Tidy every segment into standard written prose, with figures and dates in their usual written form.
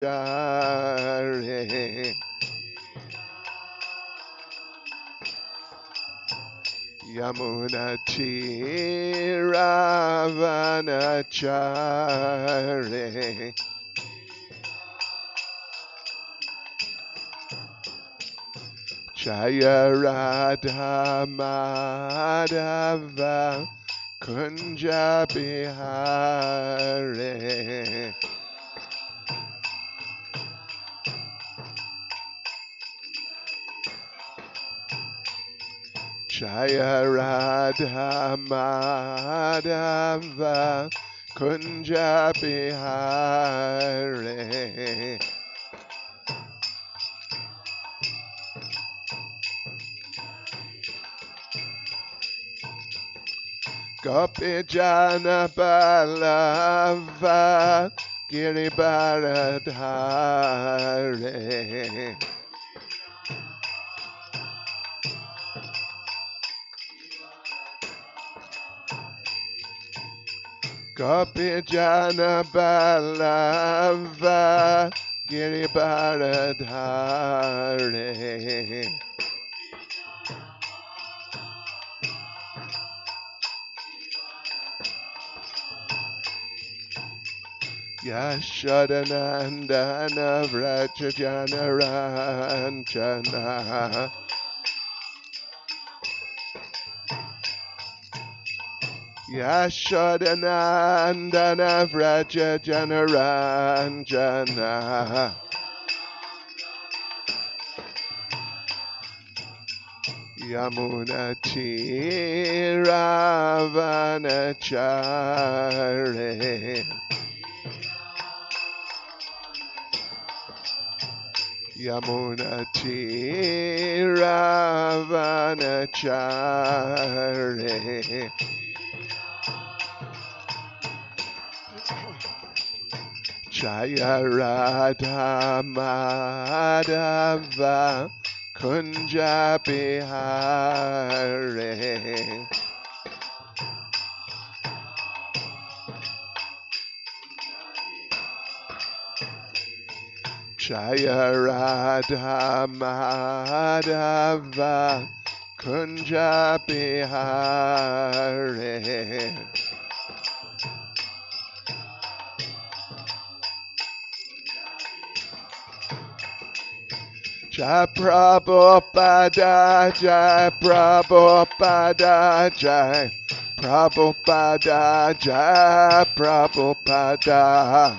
Jare Yamuna Tiravanachare Jaya Radha Madhava Kunja Bihare Jaya Radha Madhava Kunja Bihare Gopi Jana Balava Giribaradhare Gopi Jana Balava Giribaradhare Yashodanandana Vrajajana Ranjana Yashodanandana Vrajajana Ranjana Yamuna Tiravanachare Yamuna Tiravanachare Jaya Radha Madhava Kunja Bihare Jaya Radha Madhava Kunja Bihare Jai Prabhupada Jai Prabhupada Jai Prabhupada Jai Prabhupada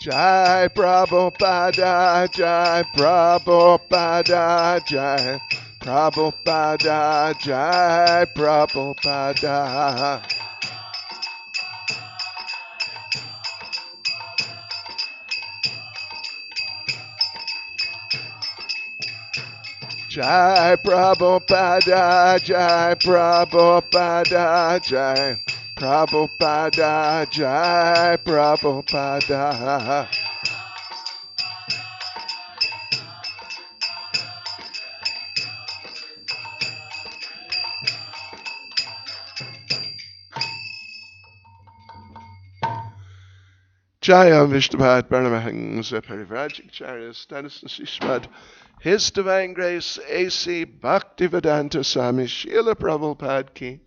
Jai Prabhupada Jai Prabhupada Jai Prabhupada Jai Prabhupada Jai Prabhupada Jai Prabhupada Jai Prabhupada Jai Prabhupada Jaya Vishnupad Paramahangsa Parivrajacharya Status Sishmad His Divine Grace A.C. Bhaktivedanta Swami Srila Prabhupada Ki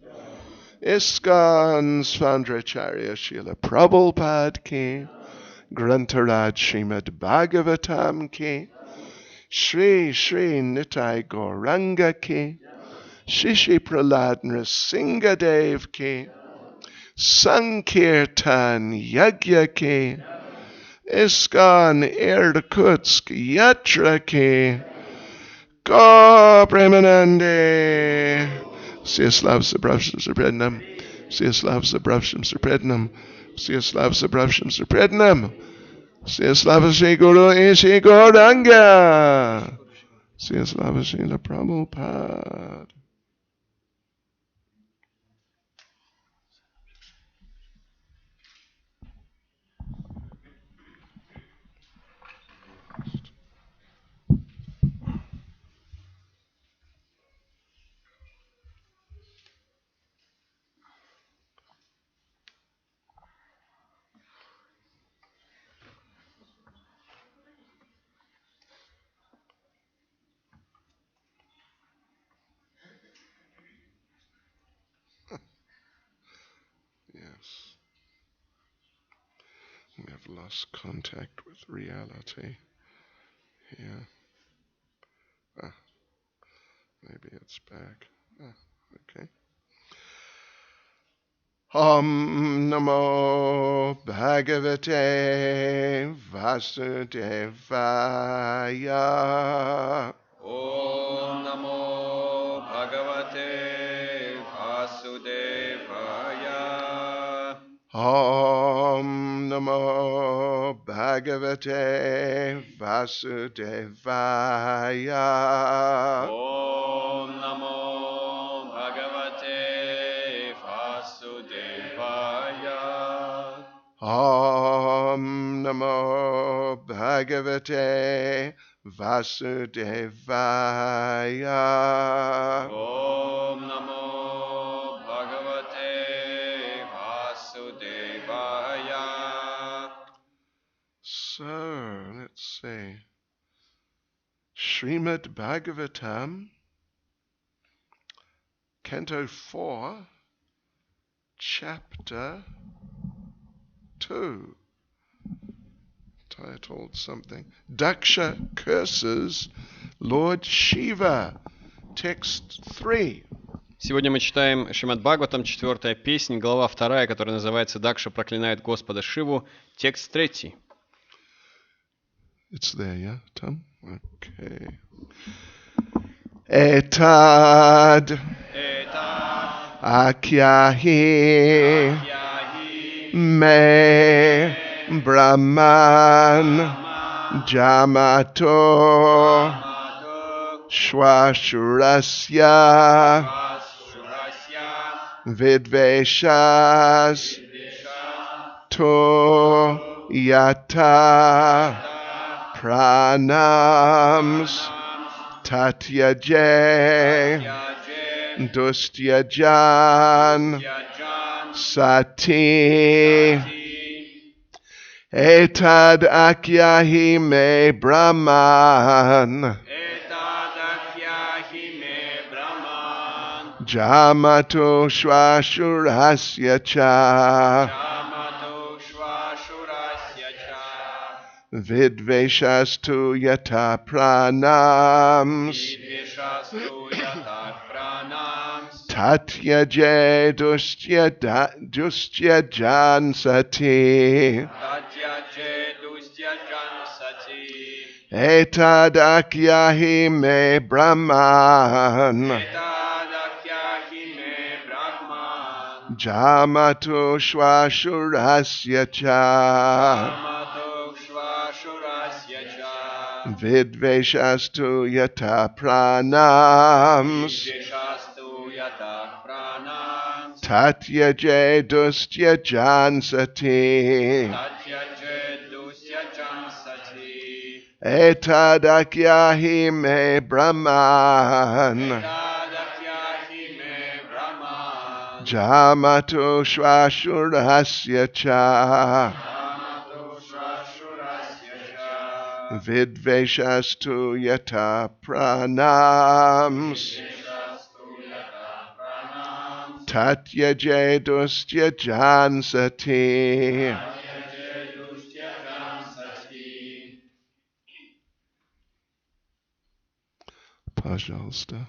ISKCON's Foundracharya Srila Prabhupada Ki Grantaraj Srimad Bhagavatam Ki Shri Shri Nitai Gauranga Ki Shishi Prahlad Nrsingadev Ki Sankirtan Yagya Ki ISKCON Irkutsk Yatra Ki Go Premanande Syaslav Sabrasham Saprednam Syaslav Sabrasham Saprednam Syaslav Sabrasham Saprednam Syaslav Shri Guru Ishi Gauranga Syaslav Shri Prabhupada. lost contact with reality here. Maybe it's back. Okay. Om Namo Bhagavate Vasudevaya. Om Namo Bhagavate Vasudevaya. Om Namo Bhagavate Vasudevaya. Om Namo Bhagavate Vasudevaya. Om Namo Bhagavate Vasudevaya. Om Namo Bhagavate Vasudevaya. So, let's see. Srimad Bhagavatam, Canto 4, Chapter 2, titled something. Daksha curses Lord Shiva, text 3. Сегодня мы читаем Шримад Бхагаватам, 4-я песнь, глава 2, которая называется «Дакша проклинает Господа Шиву», текст 3. It's there, yeah, Tom? Okay. Etad Akyahi Me Brahman Jamato Shwashurasya Vidveshas To Yata Pranams Tatyaje Dustyajan Sati Etad Akyahi Me Brahman Jamato Shwashurasya Cha Vidveshastu Yata Pranams Tatyaje Dustyajan Sati Etad Akyahi Me Brahman Jamato Shwashurasya Cha Vidveshastu Yata Pranams Tatyaje Dustyajan Sati Etad Akyahi Me Brahman Jamato Shwashurasya Cha Vidveshastu Yata Pranams Tatyaje Dustyajan Sati. Пожалуйста.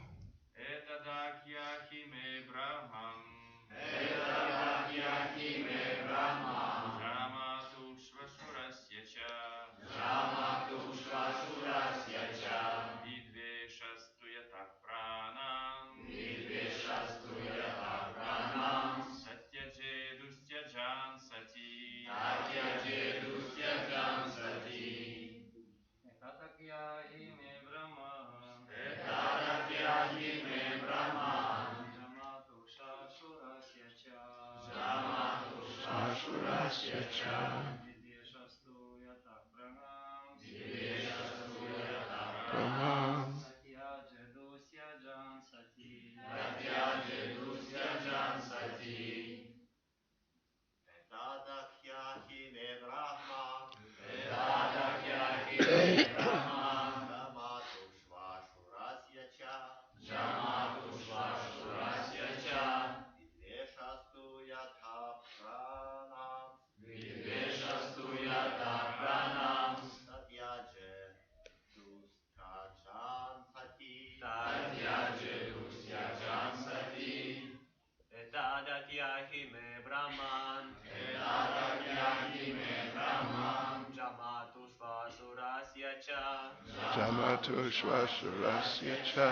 Jamatu Shvasurasya cha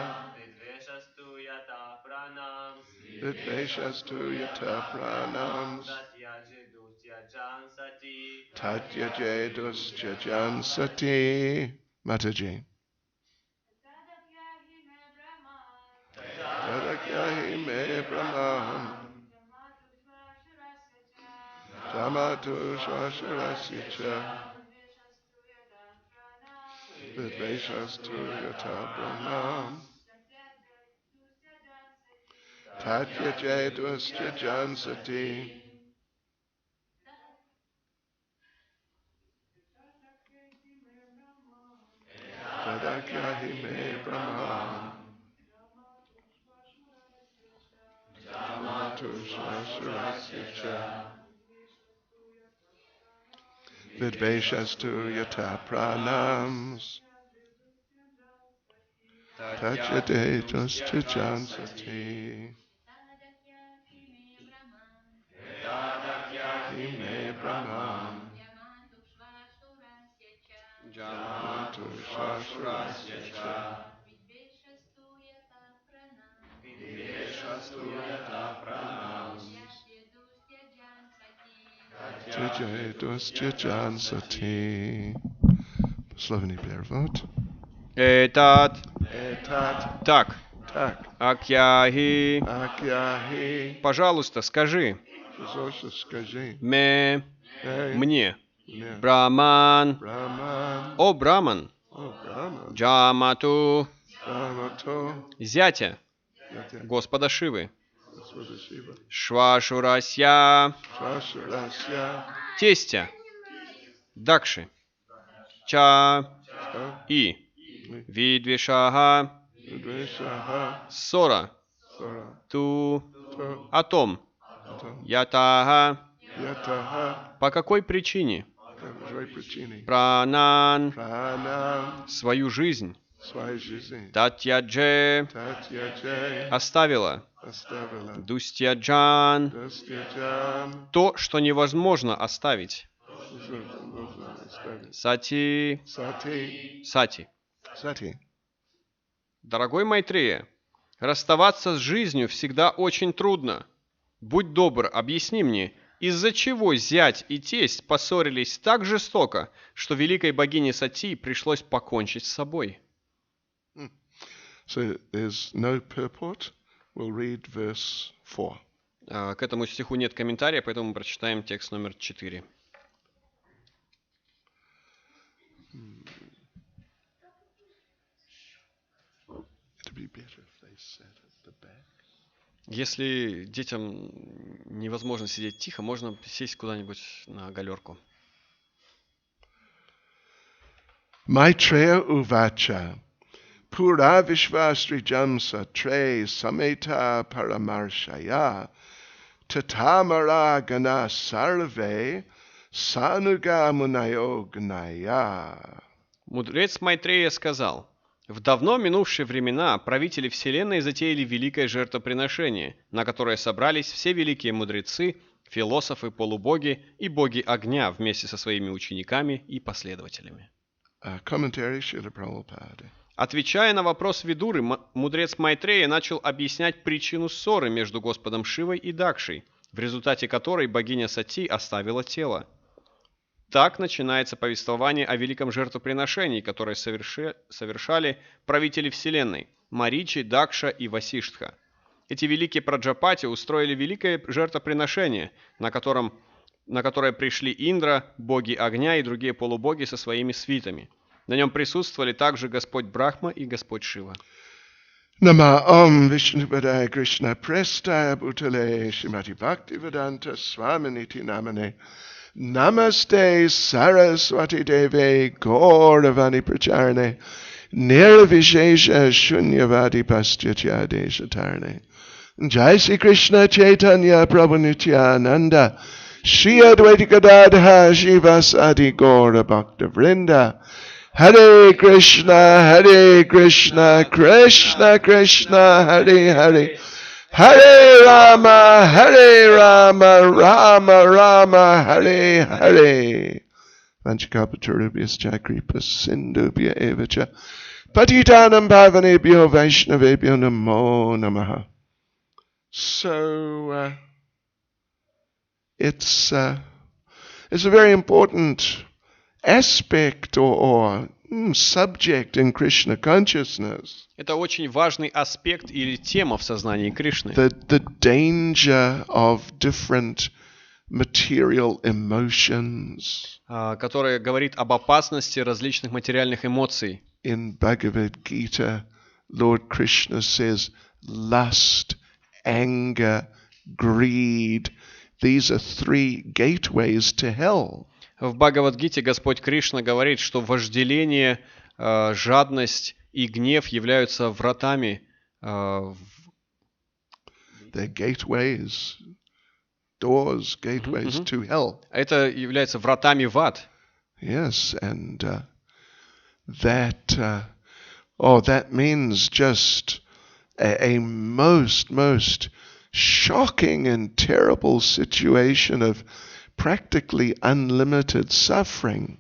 Vidveshastu yata pranams Tatya jedusya jansati Mataji Tadakyahi me brahman Jamatu Shvasurasya cha Vidveshastu yata pranams Tatya jedusya jansati Tadakyahi me brahman Jamatu Shvasurasya cha Vidveshastu yata pranams Tatyadetusya jansati Hime brahman Jamatu Shvasurasya cha Vidveshastu yata pranams Tatyadetusya jansati. Словений перевод. Этат. Этат. Так. Так. Акьяхи. Акьяхи. Пожалуйста, скажи. Пожалуйста, скажи. Мне. Мне. Браман. Браман. О, Браман. О, Браман. Джамату. Джамату. Зятя. Господа Шивы. Господа Шива. Швашурасья. Швашурасья. Тестя. Дакши. Ча. И. Видвишаха. Видвишаха. Ссора. Сора. Ту. То. О том. Ятаха. Ятаха. По какой причине? По какой причине? Пранан. Пранан. Свою жизнь. Свою жизнь. Татьядже. Татьядже. Оставила. Оставила. Дустьяджан. Дустьяджан. То, что невозможно оставить. Сати. Сати. Сати. Сати. Дорогой Майтрея, расставаться с жизнью всегда очень трудно. Будь добр, объясни мне, из-за чего зять и тесть поссорились так жестоко, что великой богине Сати пришлось покончить с собой. So there's no purport. We'll read verse 4. К этому стиху нет комментария, поэтому мы прочитаем текст номер 4. Если детям невозможно сидеть тихо, можно сесть куда-нибудь на галерку. Maitreya Uvacha Pura Vishvastri Jamsa Tre Sameta Paramarshaya Tatamara Gana Sarve Sanuga Munayo Gnaya. Мудрец Майтрея сказал: в давно минувшие времена правители Вселенной затеяли великое жертвоприношение, на которое собрались все великие мудрецы, философы, полубоги и боги огня вместе со своими учениками и последователями. Отвечая на вопрос Видуры, мудрец Майтрея начал объяснять причину ссоры между Господом Шивой и Дакшей, в результате которой богиня Сати оставила тело. Так начинается повествование о великом жертвоприношении, которое совершали правители Вселенной – Маричи, Дакша и Васиштха. Эти великие праджапати устроили великое жертвоприношение, на которое пришли Индра, боги огня и другие полубоги со своими свитами. На нем присутствовали также Господь Брахма и Господь Шива. Nama Om Vishnupadaye Krishna Prestaya Bhutale Shrimati Bhakti Vedanta Swami Niti Namane Namaste Saraswati Deve Gauravani Pracharane Nirvishesha Shunyavadi Paschatya Deshatarne. Jai Sri Krishna Chaitanya Prabhu Nityananda Shri Advaita Gadadha Shivasadi Gaura Bhakta Vrinda Hare Krishna, Krishna Krishna, Hare Hare Hare Rama, Rama Rama, Hare Hare. Vanchakapatarubhyascha kripas sindubhya evacha patitanam pavanebhyo vaishnavebhyo namo namaha. So it's a very important aspect or subject in Krishna consciousness. Это очень важный аспект или тема в сознании Кришны. The danger of different material emotions. Которая говорит об опасности различных материальных эмоций. In Bhagavad Gita, Lord Krishna says, lust, anger, greed, these are 3 gateways to hell. В Бхагавад-гите Господь Кришна говорит, что вожделение, жадность и гнев являются вратами. They're gateways, doors, gateways to hell. Это является вратами в ад. Yes, and that means just a most shocking and terrible situation of practically unlimited suffering.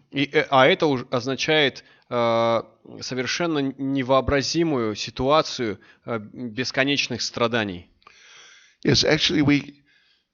А это означает совершенно невообразимую ситуацию бесконечных страданий. Yes, actually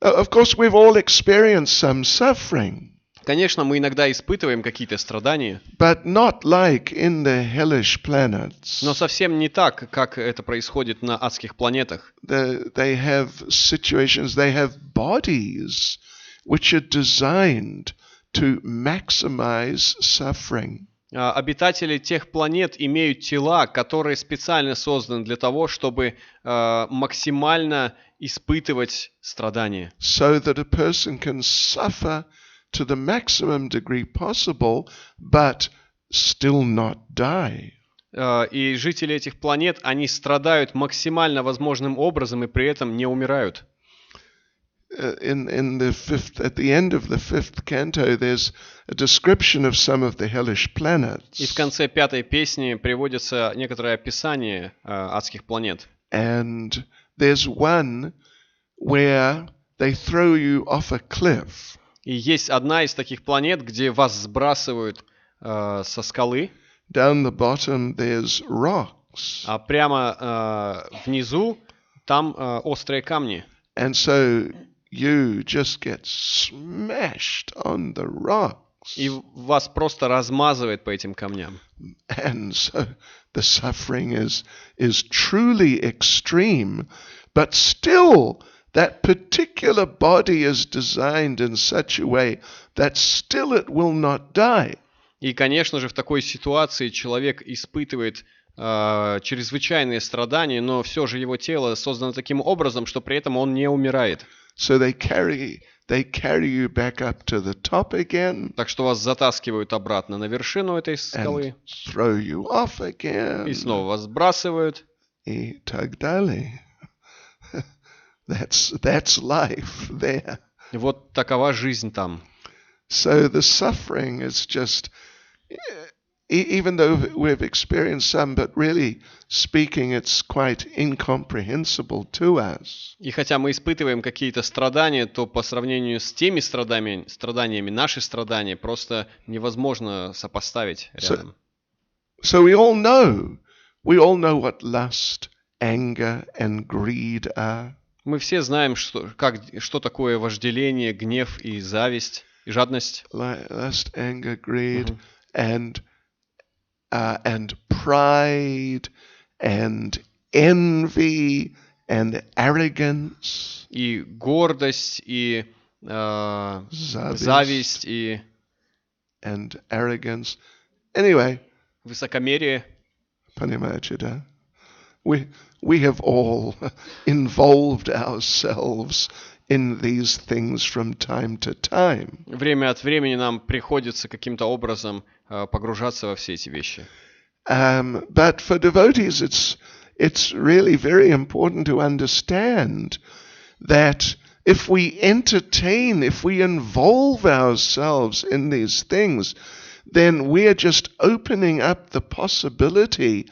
of course we've all experienced some suffering. Конечно, мы иногда испытываем какие-то страдания. But not like in the hellish planets. Но совсем не так, как это происходит на адских планетах. They have situations, they have bodies which are designed to maximize suffering. Обитатели тех планет имеют тела, которые специально созданы для того, чтобы максимально испытывать страдания. So that a person can suffer to the maximum degree possible, but still not die. И жители этих планет, они страдают максимально возможным образом и при этом не умирают. At the end of the 5th canto, there's a description of some of the hellish planets. И в конце 5-й песни приводится некоторое описание адских планет. And there's one where they throw you off a cliff. И есть одна из таких планет, где вас сбрасывают со скалы. Down the bottom there's rocks. А прямо внизу там острые камни. And so you just get smashed on the rocks. И вас просто размазывает по этим камням. And so the suffering is truly extreme, but still that particular body is designed in such a way that still it will not die. И, конечно же, в такой ситуации человек испытывает чрезвычайные страдания, но все же его тело создано таким образом, что при этом он не умирает. So they carry you back up to the top again. Так что вас затаскивают обратно на вершину этой скалы. And throw you off again. И снова вас сбрасывают. И так далее. That's life there. Вот такова жизнь там. So the suffering is just, even though we've experienced some, but really speaking, it's quite incomprehensible to us. И хотя мы испытываем какие-то страдания, то по сравнению с теми страданиями, наши страдания просто невозможно сопоставить рядом. So we all know what lust, anger, and greed are. Мы все знаем, что такое вожделение, гнев и зависть, и жадность. Lust, anger, greed, and pride, and envy, and arrogance. И гордость, и зависть, и and arrogance. Anyway, высокомерие. понимаете, да? We have all involved ourselves in these things from time to time. Время от времени нам приходится каким-то образом погружаться во все эти вещи. But for devotees, it's really very important to understand that if we involve ourselves in these things, then we're just opening up the possibility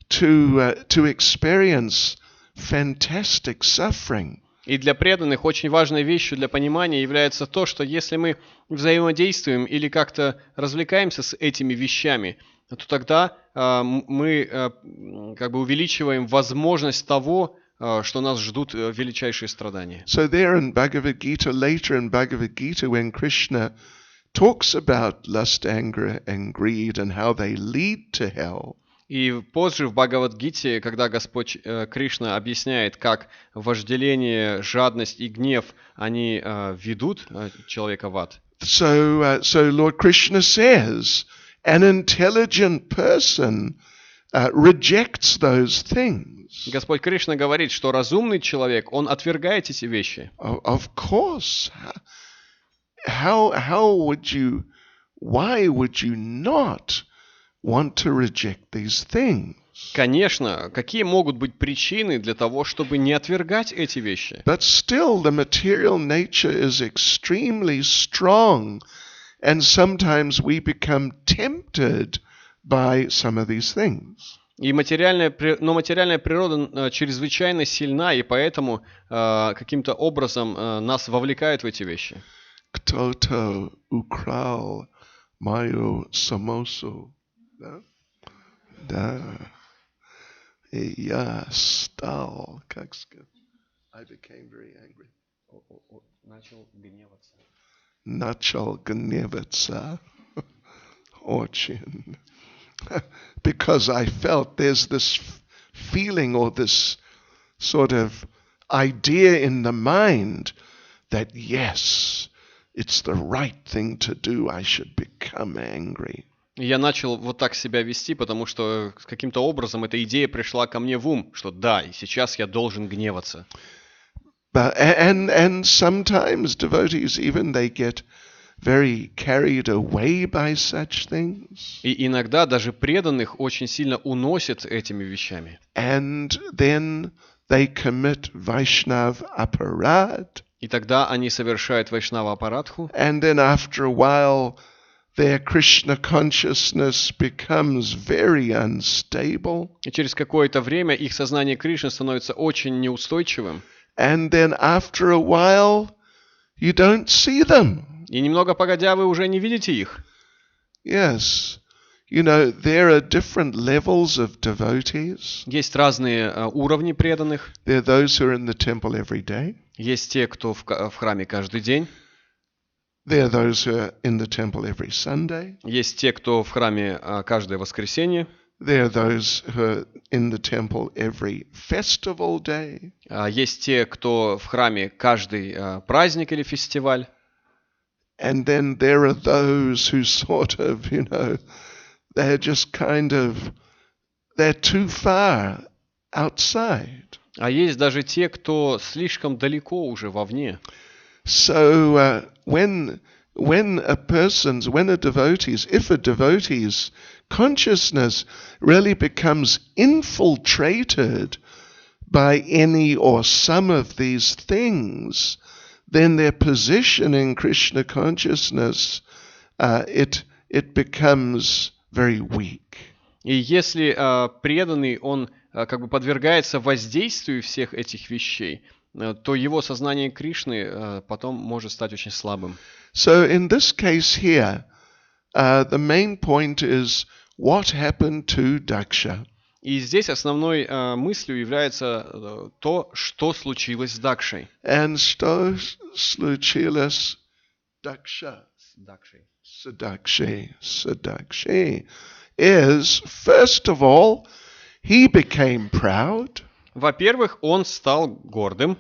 to experience fantastic suffering. И для преданных очень важной вещью для понимания является то, что если мы взаимодействуем или как-то развлекаемся с этими вещами, то тогда мы как бы увеличиваем возможность того, что нас ждут величайшие страдания. So there in Bhagavad Gita, later in Bhagavad Gita, when Krishna talks about lust, anger, and greed and how they lead to hell, И позже в Бхагавад-гите, когда Господь Кришна объясняет, как вожделение, жадность и гнев, они ведут человека в ад. so Lord Krishna says, an intelligent person rejects those things. Господь Кришна говорит, что разумный человек, он отвергает эти вещи. Of course. Why would you not want to reject these things? Конечно, какие могут быть причины для того, чтобы не отвергать эти вещи? But still the material nature is extremely strong, and sometimes we become tempted by some of these things. Но материальная природа чрезвычайно сильна, и поэтому каким-то образом нас вовлекают в эти вещи. Кто-то украл мою самосу, да? Да. И я стал, как сказать, I became very angry. Начал гневаться. Начал гневаться. Очень. Because I felt there's this feeling or this sort of idea in the mind that yes, it's the right thing to do, I should become angry. Я начал вот так себя вести, потому что каким-то образом эта идея пришла ко мне в ум, что да, и сейчас я должен гневаться. And sometimes devotees even they get very carried away by such things. И иногда даже преданных очень сильно уносят этими вещами. And then they commit Vaishnav aparad. И тогда они совершают вайшнава-апарадху. And then after a while their Krishna consciousness becomes very unstable. И через какое-то время их сознание Кришны становится очень неустойчивым. And then after a while you don't see them. И немного погодя вы уже не видите их. Yes. You know, there are different levels of devotees. Есть разные уровни преданных. There are those who are in the temple every day. Есть те, кто в храме каждый день. There are those who are in the temple every Sunday. Есть те, кто в храме каждое воскресенье. There are those who are in the temple every festival day. Есть те, кто в храме каждый праздник или фестиваль. And then there are those who sort of, you know, they're just kind of, they're too far outside. А есть даже те, кто слишком далеко уже вовне. So when a devotee's consciousness really becomes infiltrated by any or some of these things, then their position in Krishna consciousness, it becomes very weak. И если преданный, он как бы подвергается воздействию всех этих вещей, то его сознание Кришны потом может стать очень слабым. So in this case here, the main point is what happened to Daksha. И здесь основной мыслью является то, что случилось с Дакшей. And что случилось с Dakshi is, first of all, he became proud. Во-первых, он стал гордым.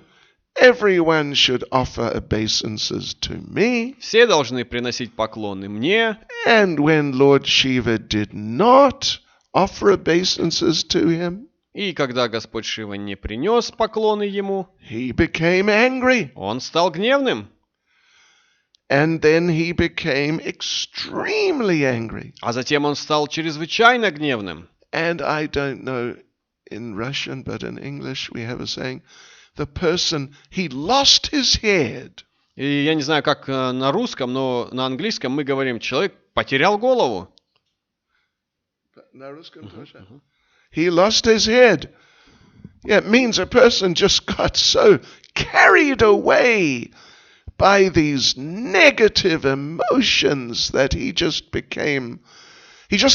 Everyone should offer obeisances to me. Все должны приносить поклоны мне. And when Lord Shiva did not offer obeisances to him, И когда Господь Шива не принес поклоны ему, he became angry. он стал гневным. And then he became extremely angry. А затем он стал чрезвычайно гневным. And I don't know in Russian, but in English we have a saying, the person, he lost his head. И я не знаю, как на русском, но на английском мы говорим, человек потерял голову. На русском тоже. He lost his head. Yeah, it means a person just got so carried away by these negative emotions that he just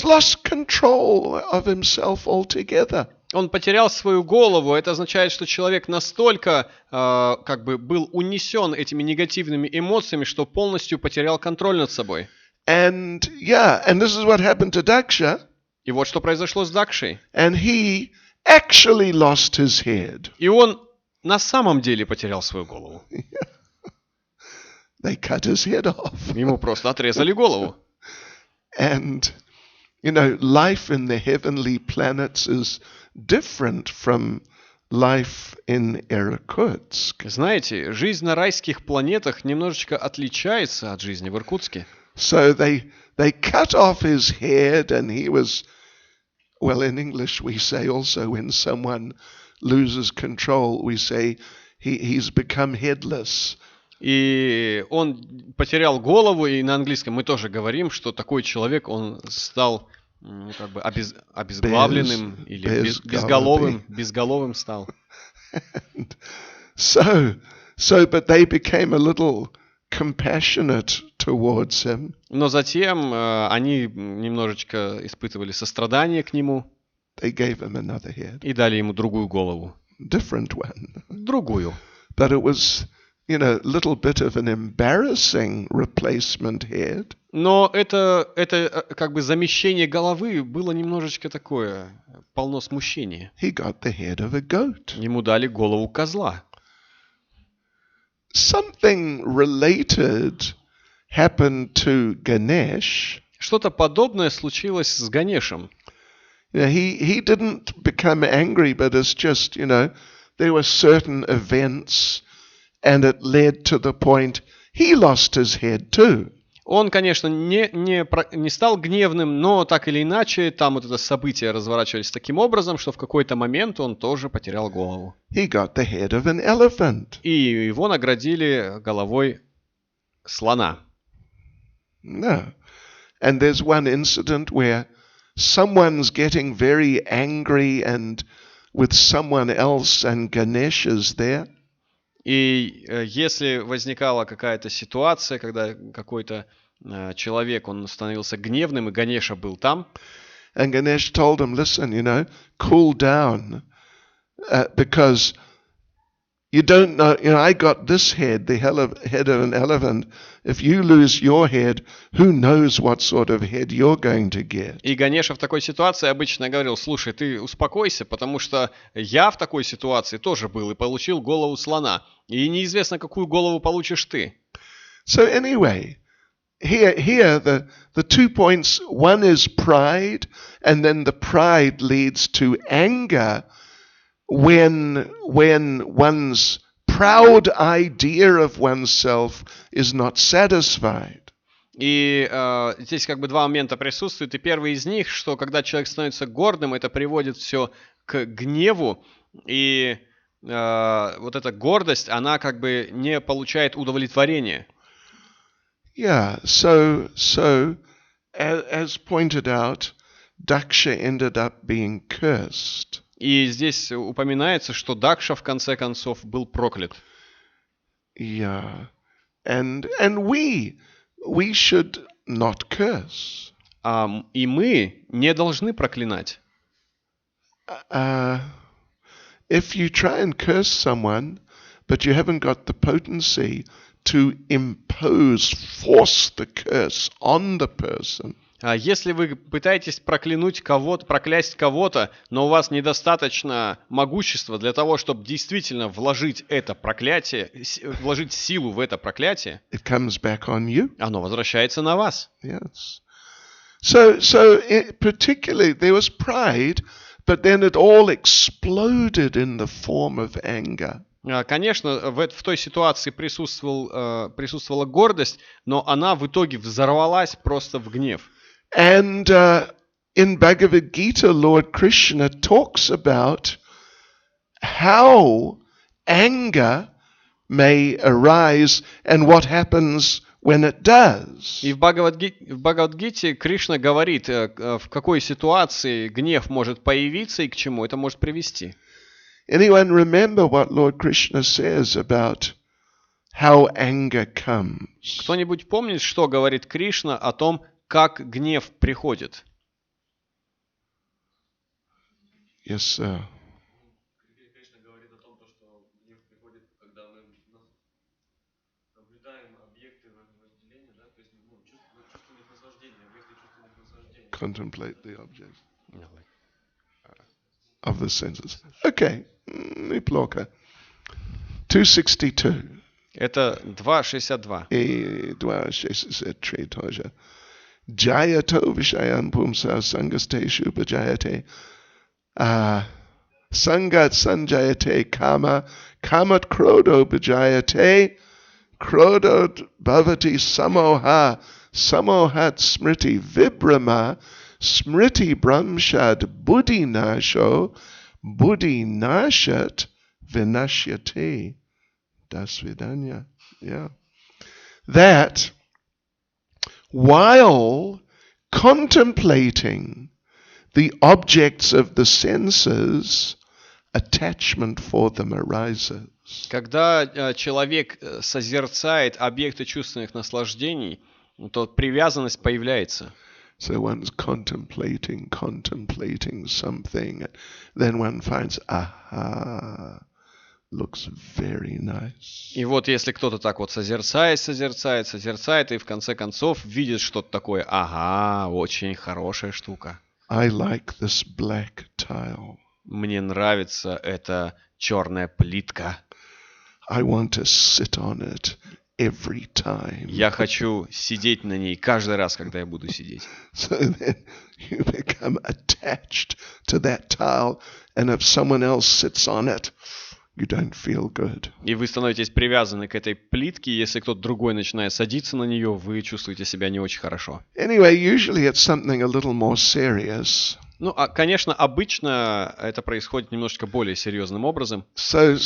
lost control of himself altogether. Он потерял свою голову. Это означает, что человек настолько был унесен этими негативными эмоциями, что полностью потерял контроль над собой. And this is what happened to Daksha. И вот что произошло с Дакшей. And he actually lost his head. И он на самом деле потерял свою голову. They cut his head off. Ему просто отрезали голову. And, life in the heavenly planets is different from life in Irkutsk. Знаете, жизнь на райских планетах немножечко отличается от жизни в Иркутске. So they cut off his head, and he was, well, in English we say also when someone loses control, we say he's become headless. И он потерял голову, и на английском мы тоже говорим, что такой человек, он стал обезглавленным или безголовым стал. But they became a little compassionate towards him. Но затем они немножечко испытывали сострадание к нему. They gave him another head. И дали ему другую голову. Different one. Другую. But it was, a little bit of an embarrassing replacement head. Но это замещение головы было немножечко такое, полно смущения. He got the head of a goat. Ему дали голову козла. Something related happened to Ganesh. Что-то подобное случилось с Ганешем. He didn't become angry, but it's just, there were certain events, and it led to the point he lost his head too. Он, конечно, не стал гневным, но так или иначе, там вот это события разворачивались таким образом, что в какой-то момент он тоже потерял голову. He got the head of an elephant. И его наградили головой слона. No. And there's one incident where someone's getting very angry and with someone else, and Ganesh is there. И если возникала какая-то ситуация, когда какой-то человек, он становился гневным, и Ганеша был там. And Ganesh told him, listen, cool down, because you don't know, I got this head, the head of an elephant. If you lose your head, who knows what sort of head you're going to get. И Ганеша в такой ситуации обычно говорил, слушай, ты успокойся, потому что я в такой ситуации тоже был и получил голову слона. И неизвестно, какую голову получишь ты. So anyway, here the 2 points, one is pride, and then the pride leads to anger when one's proud idea of oneself is not satisfied. И здесь два момента присутствуют. И первый из них, что когда человек становится гордым, это приводит все к гневу. И вот эта гордость, она не получает удовлетворения. Yeah, so as pointed out, Daksha ended up being cursed. И здесь упоминается, что Дакша в конце концов был проклят. Yeah, and we should not curse. И мы не должны проклинать. If you try and curse someone, but you haven't got the potency to force the curse on the person. Если вы пытаетесь проклясть кого-то, но у вас недостаточно могущества для того, чтобы действительно вложить это проклятие, вложить силу в это проклятие, it comes back on you. Оно возвращается на вас. Yes. So particularly there was pride, but then it all exploded in the form of anger. Конечно, в той ситуации присутствовала гордость, но она в итоге взорвалась просто в гнев. And in Bhagavad Gita, Lord Krishna talks about how anger may arise and what happens when it does. И в Бхагавад-гите Кришна говорит, в какой ситуации гнев может появиться и к чему это может привести. Anyone remember what Lord Krishna says about how anger comes? Кто-нибудь помнит, что говорит Кришна о том, как гнев приходит? Yes, sir. Кришна говорит о том, что гнев приходит, когда мы наблюдаем объекты вожделения, да, то есть чувственных наслаждений, объекты чувственных наслаждений. Contemplate the object of the senses. Okay, неплохо. 262. Это 2.62. И 263 тоже. Jayато vishayam pumsa sangasteshu bhajayate. Sangat sanjayate kama. Kamat krodo bhajayate. Krodot bhavati samoha. Samohat smriti vibrama. Smriti brahmshad buddhi nasho. Buddhi nashat vinashyate. Dasvidanya. Yeah. That while contemplating the objects of the senses, attachment for them arises. Когда человек созерцает объекты чувственных наслаждений, то привязанность появляется. So one's contemplating something, then one finds, aha, looks very nice. И вот если кто-то так вот созерцает, и в конце концов видит что-то такое, ага, очень хорошая штука. I like this black tile. Мне нравится эта черная плитка. I want to sit on it every time. Я хочу сидеть на ней каждый раз, когда я буду сидеть. So then you become attached to that tile, and if someone else sits on it, you don't feel good. И вы становитесь привязаны к этой плитке, если кто-то другой начинает садиться на нее, вы чувствуете себя не очень хорошо. Anyway, usually it's something a little more serious. Ну, конечно, обычно это происходит немножечко более серьезным образом. So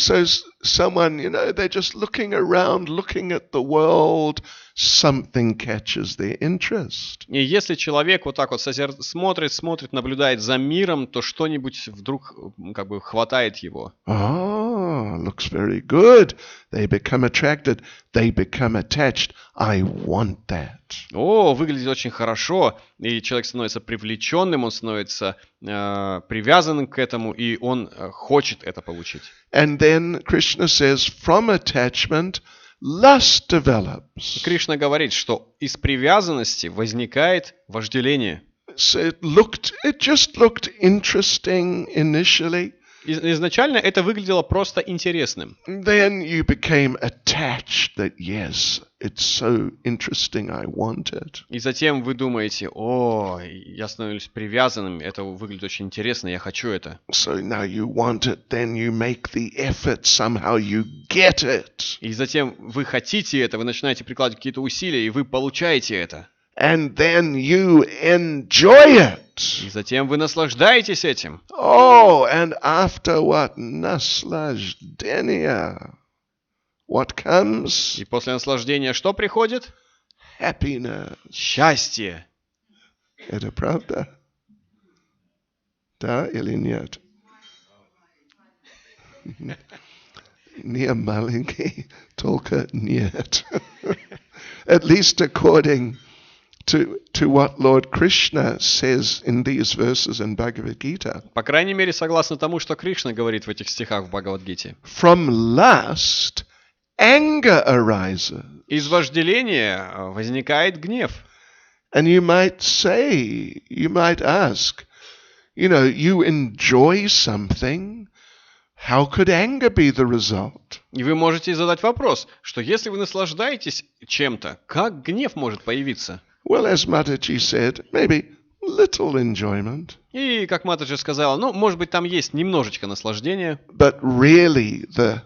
someone, they're just looking around, looking at the world, something catches their interest. И если человек вот так вот смотрит, наблюдает за миром, то что-нибудь вдруг как бы хватает его. Oh, looks very good. They become attracted. They become attached. I want that. О, выглядит очень хорошо, и человек становится привлеченным, он становится привязанным к этому, и он хочет это получить. And then Krishna says, from attachment, lust develops. Кришна говорит, что из привязанности возникает вожделение. So it just looked interesting initially. Изначально это выглядело просто интересным. Then you became attached that, yes, it's so interesting, I want it. И затем вы думаете, о, я становлюсь привязанным, это выглядит очень интересно, я хочу это. So now you want it, then you make the effort, somehow you get it. И затем вы хотите это, вы начинаете прикладывать какие-то усилия, и вы получаете это. And then you enjoy it. И затем вы наслаждаетесь этим. Oh, and after what? Naslаждение. What comes? И после наслаждения что приходит? Happiness. Счастье. Это правда? Да или нет? Не маленький, только нет. At least according to what Lord Krishna says in these verses in Bhagavad Gita. По крайней мере, согласно тому, что Кришна говорит в этих стихах в Бхагавад-гите. From lust, anger arises. Из вожделения возникает гнев. And you might ask, you enjoy something, how could anger be the result? И вы можете задать вопрос, что если вы наслаждаетесь чем-то, как гнев может появиться? Well, as Mataji said, maybe little enjoyment. И, как Матаджи сказала, может быть, там есть немножечко наслаждения. But really, the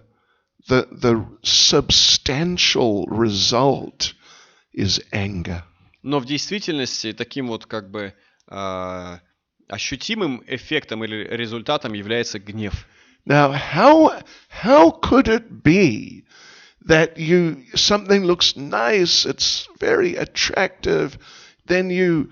substantial result is anger. Но в действительности таким вот как бы ощутимым эффектом или результатом является гнев. Now, how could it be that something looks nice, it's very attractive, then you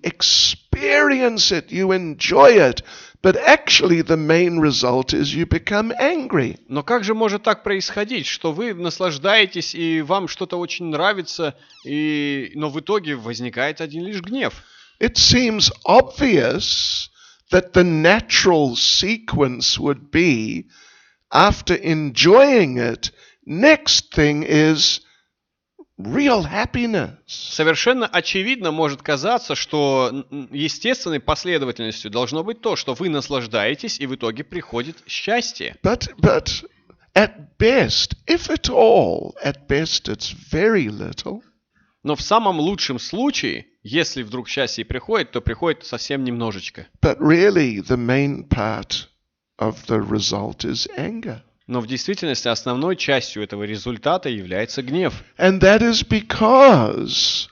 experience it, you enjoy it, but actually the main result is you become angry. Но как же может так происходить, что вы наслаждаетесь и вам что-то очень нравится, но в итоге возникает один лишь гнев? It seems obvious that the natural sequence would be, after enjoying it, next thing is real happiness. Совершенно очевидно может казаться, что естественной последовательностью должно быть то, что вы наслаждаетесь, и в итоге приходит счастье. But at best, if at all, at best it's very little. Но в самом лучшем случае, если вдруг счастье приходит, то приходит совсем немножечко. But really the main part of the result is anger. Но в действительности основной частью этого результата является гнев. And that is because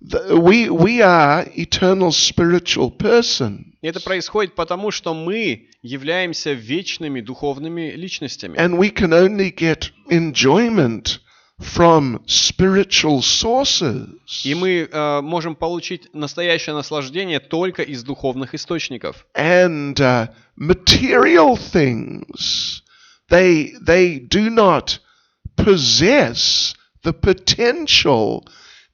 we are eternal spiritual persons. И это происходит потому, что мы являемся вечными духовными личностями. And we can only get enjoyment from spiritual sources. И мы можем получить настоящее наслаждение только из духовных источников. And material things, they do not possess the potential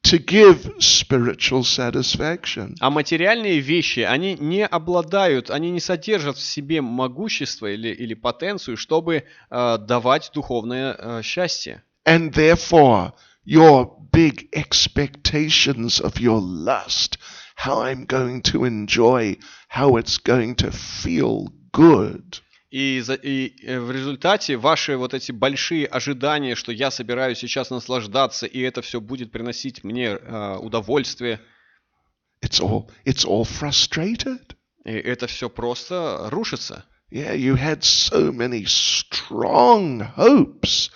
to give spiritual satisfaction. А материальные вещи, они не обладают, они не содержат в себе могущество или потенцию, чтобы давать духовное счастье. And therefore, your big expectations of your lust, how I'm going to enjoy, how it's going to feel good. И в результате ваши вот эти большие ожидания, что я собираюсь сейчас наслаждаться, и это все будет приносить мне удовольствие. It's all frustrated. И это все просто рушится. Yeah, you had so many strong hopes,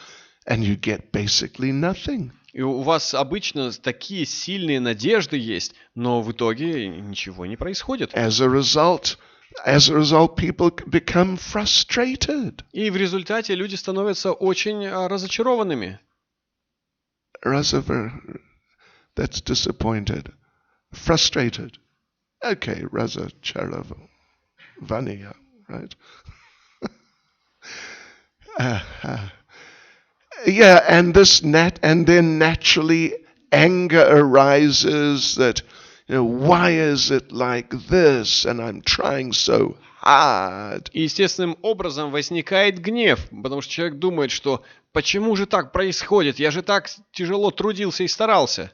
and you get basically nothing. И у вас обычно такие сильные надежды есть, но в итоге ничего не происходит. As a result, people become frustrated. И в результате люди становятся очень разочарованными. That's disappointed. Frustrated. Okay, razocharovania, right? Yeah, and then naturally anger arises that, why is it like this? And I'm trying so hard. И естественным образом возникает гнев, потому что человек думает, что почему же так происходит? Я же так тяжело трудился и старался.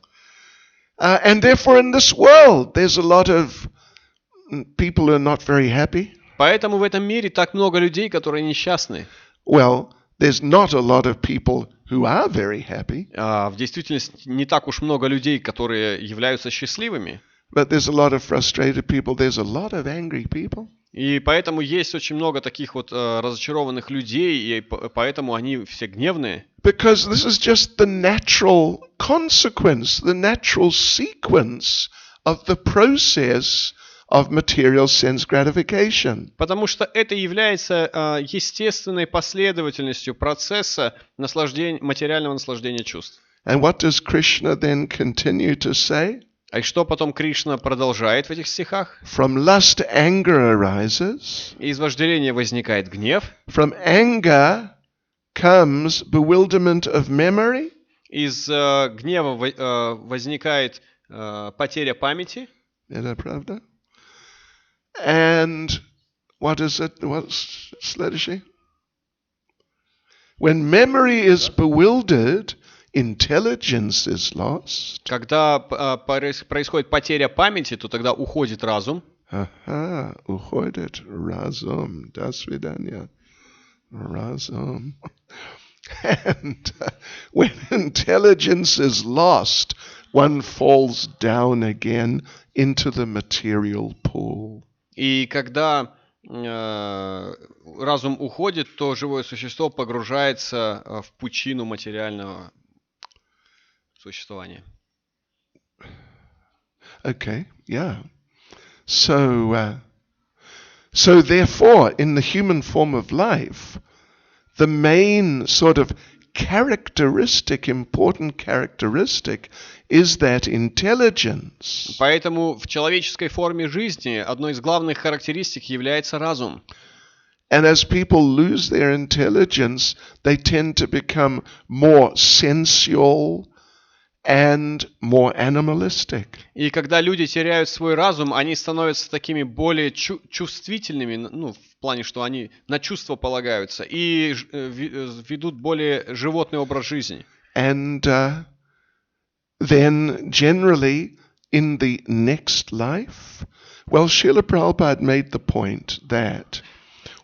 And therefore in this world there's a lot of people who are not very happy. Поэтому в этом мире так много людей, которые несчастны. Well, there's not a lot of people who are very happy. В действительности не так уж много людей, которые являются счастливыми. But there's a lot of frustrated people. There's a lot of angry people. И поэтому есть очень много таких вот разочарованных людей, и поэтому они все гневные. Because this is just the natural consequence, the natural sequence of the process of material sense gratification. Потому что это является естественной последовательностью процесса материального наслаждения чувств. And what does Krishna then continue to say? А что потом Кришна продолжает в этих стихах? From lust anger arises. Из вожделения возникает гнев. From anger comes bewilderment of memory. Из гнева возникает потеря памяти. Это правда? And what is it? What's следующий? When memory is bewildered, intelligence is lost. Когда происходит потеря памяти, то тогда уходит разум. Уходит разум. До свидания. Разум. And when intelligence is lost, one falls down again into the material pool. И когда разум уходит, то живое существо погружается в пучину материального существования. Okay, yeah. So therefore, in the human form of life, the main sort of important characteristic is that intelligence. Поэтому в человеческой форме жизни одной из главных характеристик является разум. And as people lose their intelligence, they tend to become more sensual and more animalistic. И когда люди теряют свой разум, они становятся такими более чувствительными, ну, в плане, что они на чувства полагаются, и ведут более животный образ жизни. And then generally in the next life, well, Srila Prabhupada made the point that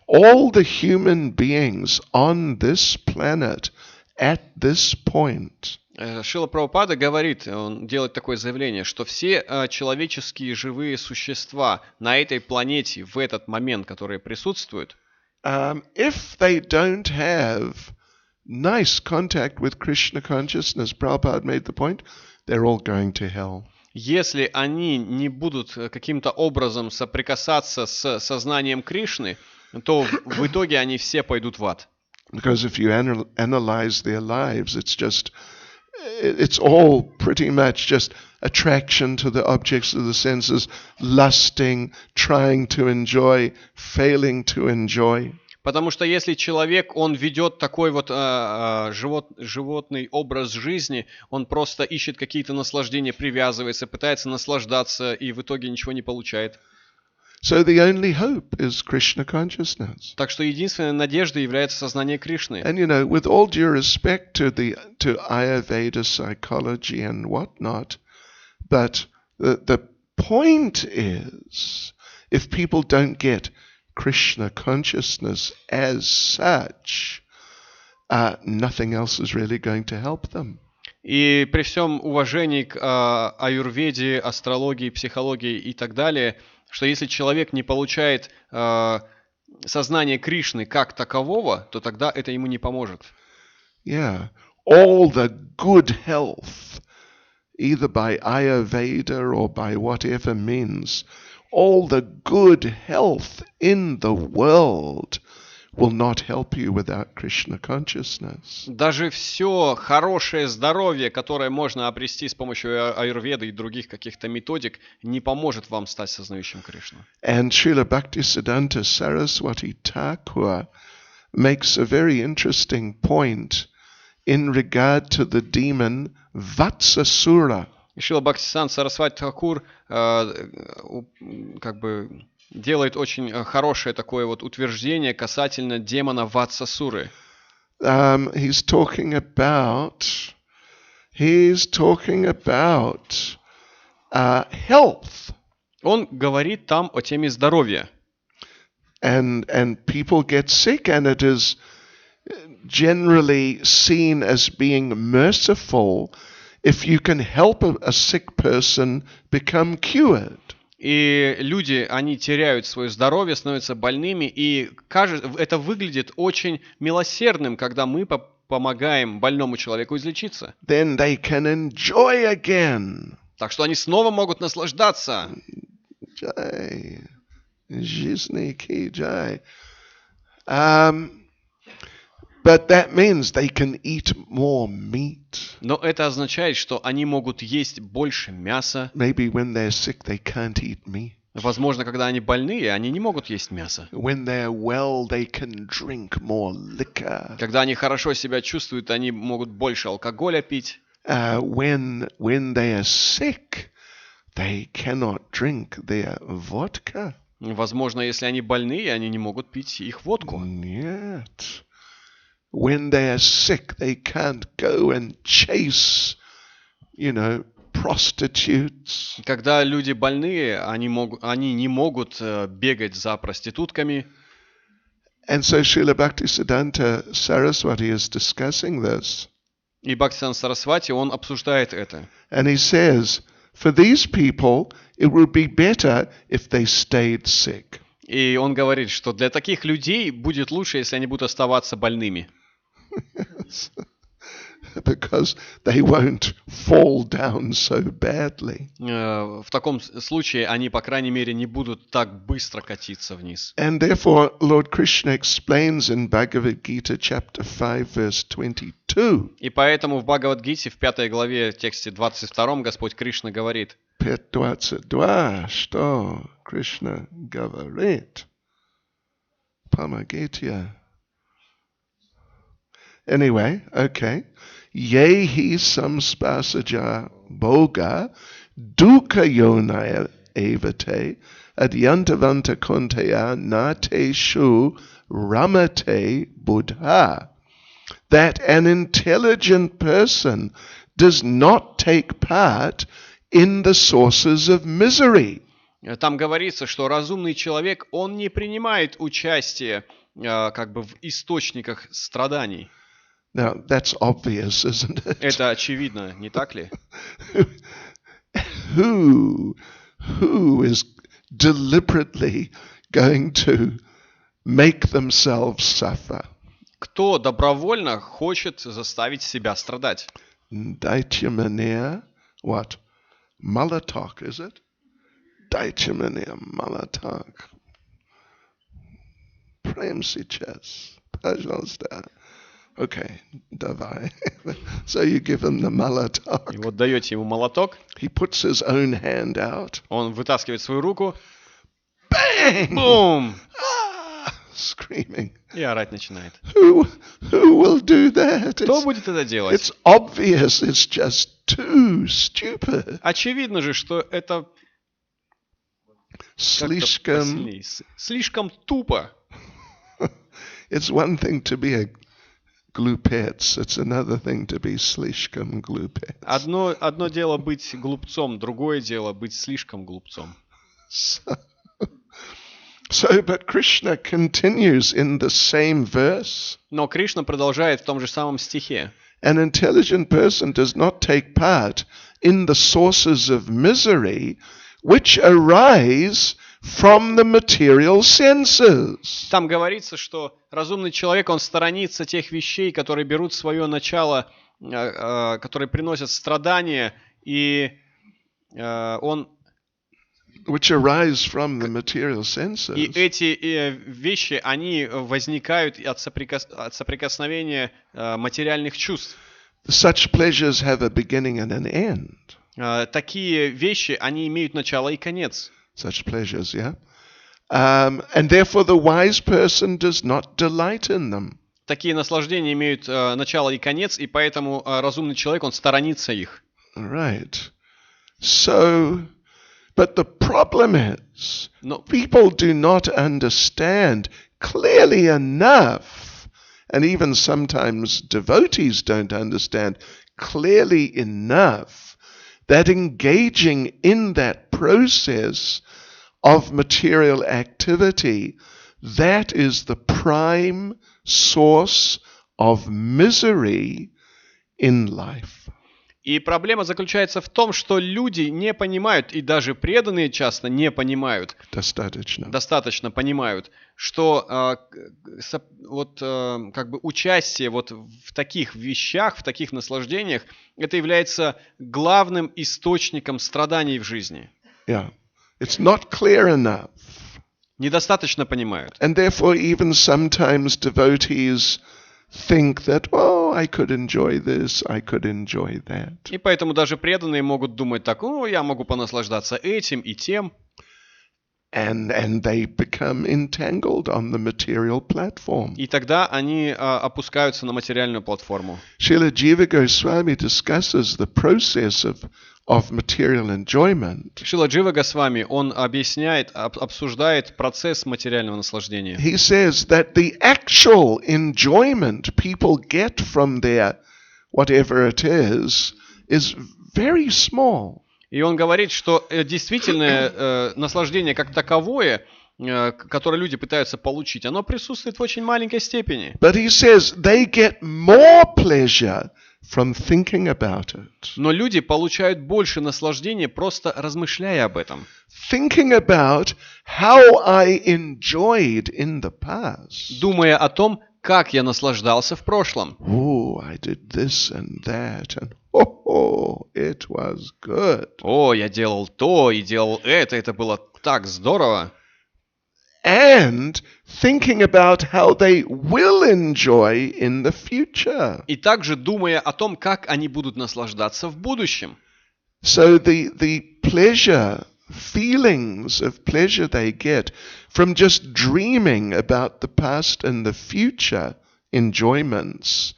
all the human beings on this planet at this point Шрила Прабхупада говорит, он делает такое заявление, что все человеческие живые существа на этой планете в этот момент, которые присутствуют, if they don't have nice contact with Krishna consciousness, Prabhupada made the point, they're all going to hell. если они не будут каким-то образом соприкасаться с сознанием Кришны, то в итоге они все пойдут в ад. Because if you analyze their lives, it's all pretty much just attraction to the objects of the senses, lusting, trying to enjoy, failing to enjoy. Потому что если человек, он ведет такой вот животный образ жизни, он просто ищет какие-то наслаждения, привязывается, пытается наслаждаться и в итоге ничего не получает. So the only hope is Krishna consciousness. Так что единственной надеждой является сознание Кришны. And you know, with all due respect to Ayurveda psychology and whatnot, but the point is, if people don't get Krishna consciousness as such, nothing else is really going to help them. И при всем уважении к аюрведе, астрологии, психологии и так далее, что если человек не получает сознание Кришны как такового, то тогда это ему не поможет. Yeah, all the good health, either by Ayurveda or by whatever means, all the good health in the world will not help you without Krishna consciousness. Даже все хорошее здоровье, которое можно обрести с помощью аюрведы и других каких-то методик, не поможет вам стать сознающим Кришну. And Srila Bhaktisiddhanta Saraswati Thakur makes a very interesting point in regard to the demon Vatsasura. И Шрила Бхактисиданта Сарасвати Тхакур как бы делает очень хорошее такое вот утверждение касательно демона Ватсасуры. He's talking about health. Он говорит там о теме здоровья. And people get sick, and it is generally seen as being merciful if you can help a sick person become cured. И люди, они теряют свое здоровье, становятся больными, и это выглядит очень милосердным, когда мы помогаем больному человеку излечиться. Then they can enjoy again. Так что они снова могут наслаждаться. Jai. Жизни ки jai. But that means they can eat more meat. Но это означает, что они могут есть больше мяса. Maybe when they're sick, they can't eat meat. Возможно, когда они больные, они не могут есть мясо. When they're well, they can drink more liquor. Когда они хорошо себя чувствуют, они могут больше алкоголя пить. When they are sick, they cannot drink their vodka. Возможно, если они больные, они не могут пить их водку. Нет. When they are sick, they can't go and chase, prostitutes. Когда люди больные, они не могут бегать за проститутками. And so Srila Bhaktisiddhanta Saraswati is discussing this. И Бхактисиданта Сарасвати, он обсуждает это. And he says, for these people, it would be better if they stayed sick. И он говорит, что для таких людей будет лучше, если они будут оставаться больными. because they won't fall down so badly. В таком случае они, по крайней мере, не будут так быстро катиться вниз. And therefore, Lord Krishna explains in Bhagavad Gita chapter 5 verse 22. И поэтому в Бхагавад-гите в 5 главе, в тексте 22, Господь Кришна говорит: 5:22, что Krishna говорит. Pamagitya. Anyway, okay. Yehi samspasaja boga dukkha yonaya evate adyantavanta konteya nate shu ramate buddha. That an intelligent person does not take part in the sources of misery. Там говорится, что разумный человек, он не принимает участие как бы в источниках страданий. Now, that's obvious, isn't it? Это очевидно, не так ли? Who is deliberately going to make themselves suffer? Кто добровольно хочет заставить себя страдать? Daityamania, what? Malatok, is it? Daityamania Malatok. Prem сейчас, пожалуйста. Okay, давай. So you give him the И malatok. вот даете ему молоток, He puts his own hand out. он вытаскивает свою руку, Bang! бум, Ah! Screaming. и орать начинает. Who will do that? Кто будет это делать? It's obvious. It's just too stupid. Очевидно же, что это как-то Слишком. посильнее. Слишком тупо. It's one thing to be a glupец. It's another thing to be слишком глупец. Одно дело быть глупцом, другое дело быть слишком глупцом. But Krishna continues in the same verse. Но Кришна продолжает в том же самом стихе. An intelligent person does not take part in the sources of misery which arise from the material senses. Там говорится, что разумный человек, он сторонится тех вещей, которые берут свое начало, которые приносят страдания, и он... Which arise from the material senses. И эти вещи, они возникают от соприкосновения материальных чувств. Such pleasures have a beginning and an end. Такие вещи, они имеют начало и конец. Such pleasures, yeah? And therefore the wise person does not delight in them. Такие наслаждения имеют начало и конец, и поэтому разумный человек, он сторонится их. Right. So, but the problem is, Но people do not understand clearly enough, and even sometimes devotees don't understand clearly enough, that engaging in that process of material activity, that is the prime source of misery in life. И проблема заключается в том, что люди не понимают, и даже преданные часто не понимают, достаточно понимают, что как бы участие вот в таких вещах, в таких наслаждениях, это является главным источником страданий в жизни. Yeah. It's not clear enough. Недостаточно понимают. And therefore even sometimes devotees think that, oh, I could enjoy this, I could enjoy that. И поэтому даже преданные могут думать так: о, я могу понаслаждаться этим и тем. And they become entangled on the material platform. И тогда они опускаются на материальную платформу. Srila Jiva Goswami discusses the process of material enjoyment. Шрила Джива Госвами, он обсуждает процесс материального наслаждения. He says that the actual enjoyment people get from their whatever it is very small. И он говорит, что действительное наслаждение как таковое, которое люди пытаются получить, оно присутствует в очень маленькой степени. But he says they get more pleasure from thinking about it. Но люди получают больше наслаждения, просто размышляя об этом. Thinking about how I enjoyed in the past. Думая о том, как я наслаждался в прошлом. Oh, I did this and that, and it was good. О, я делал то и делал это было так здорово. And thinking about how they will enjoy in the future. И также думая о том, как они будут наслаждаться в будущем. So the pleasure, feelings of pleasure they get from just dreaming about the past and the future enjoyments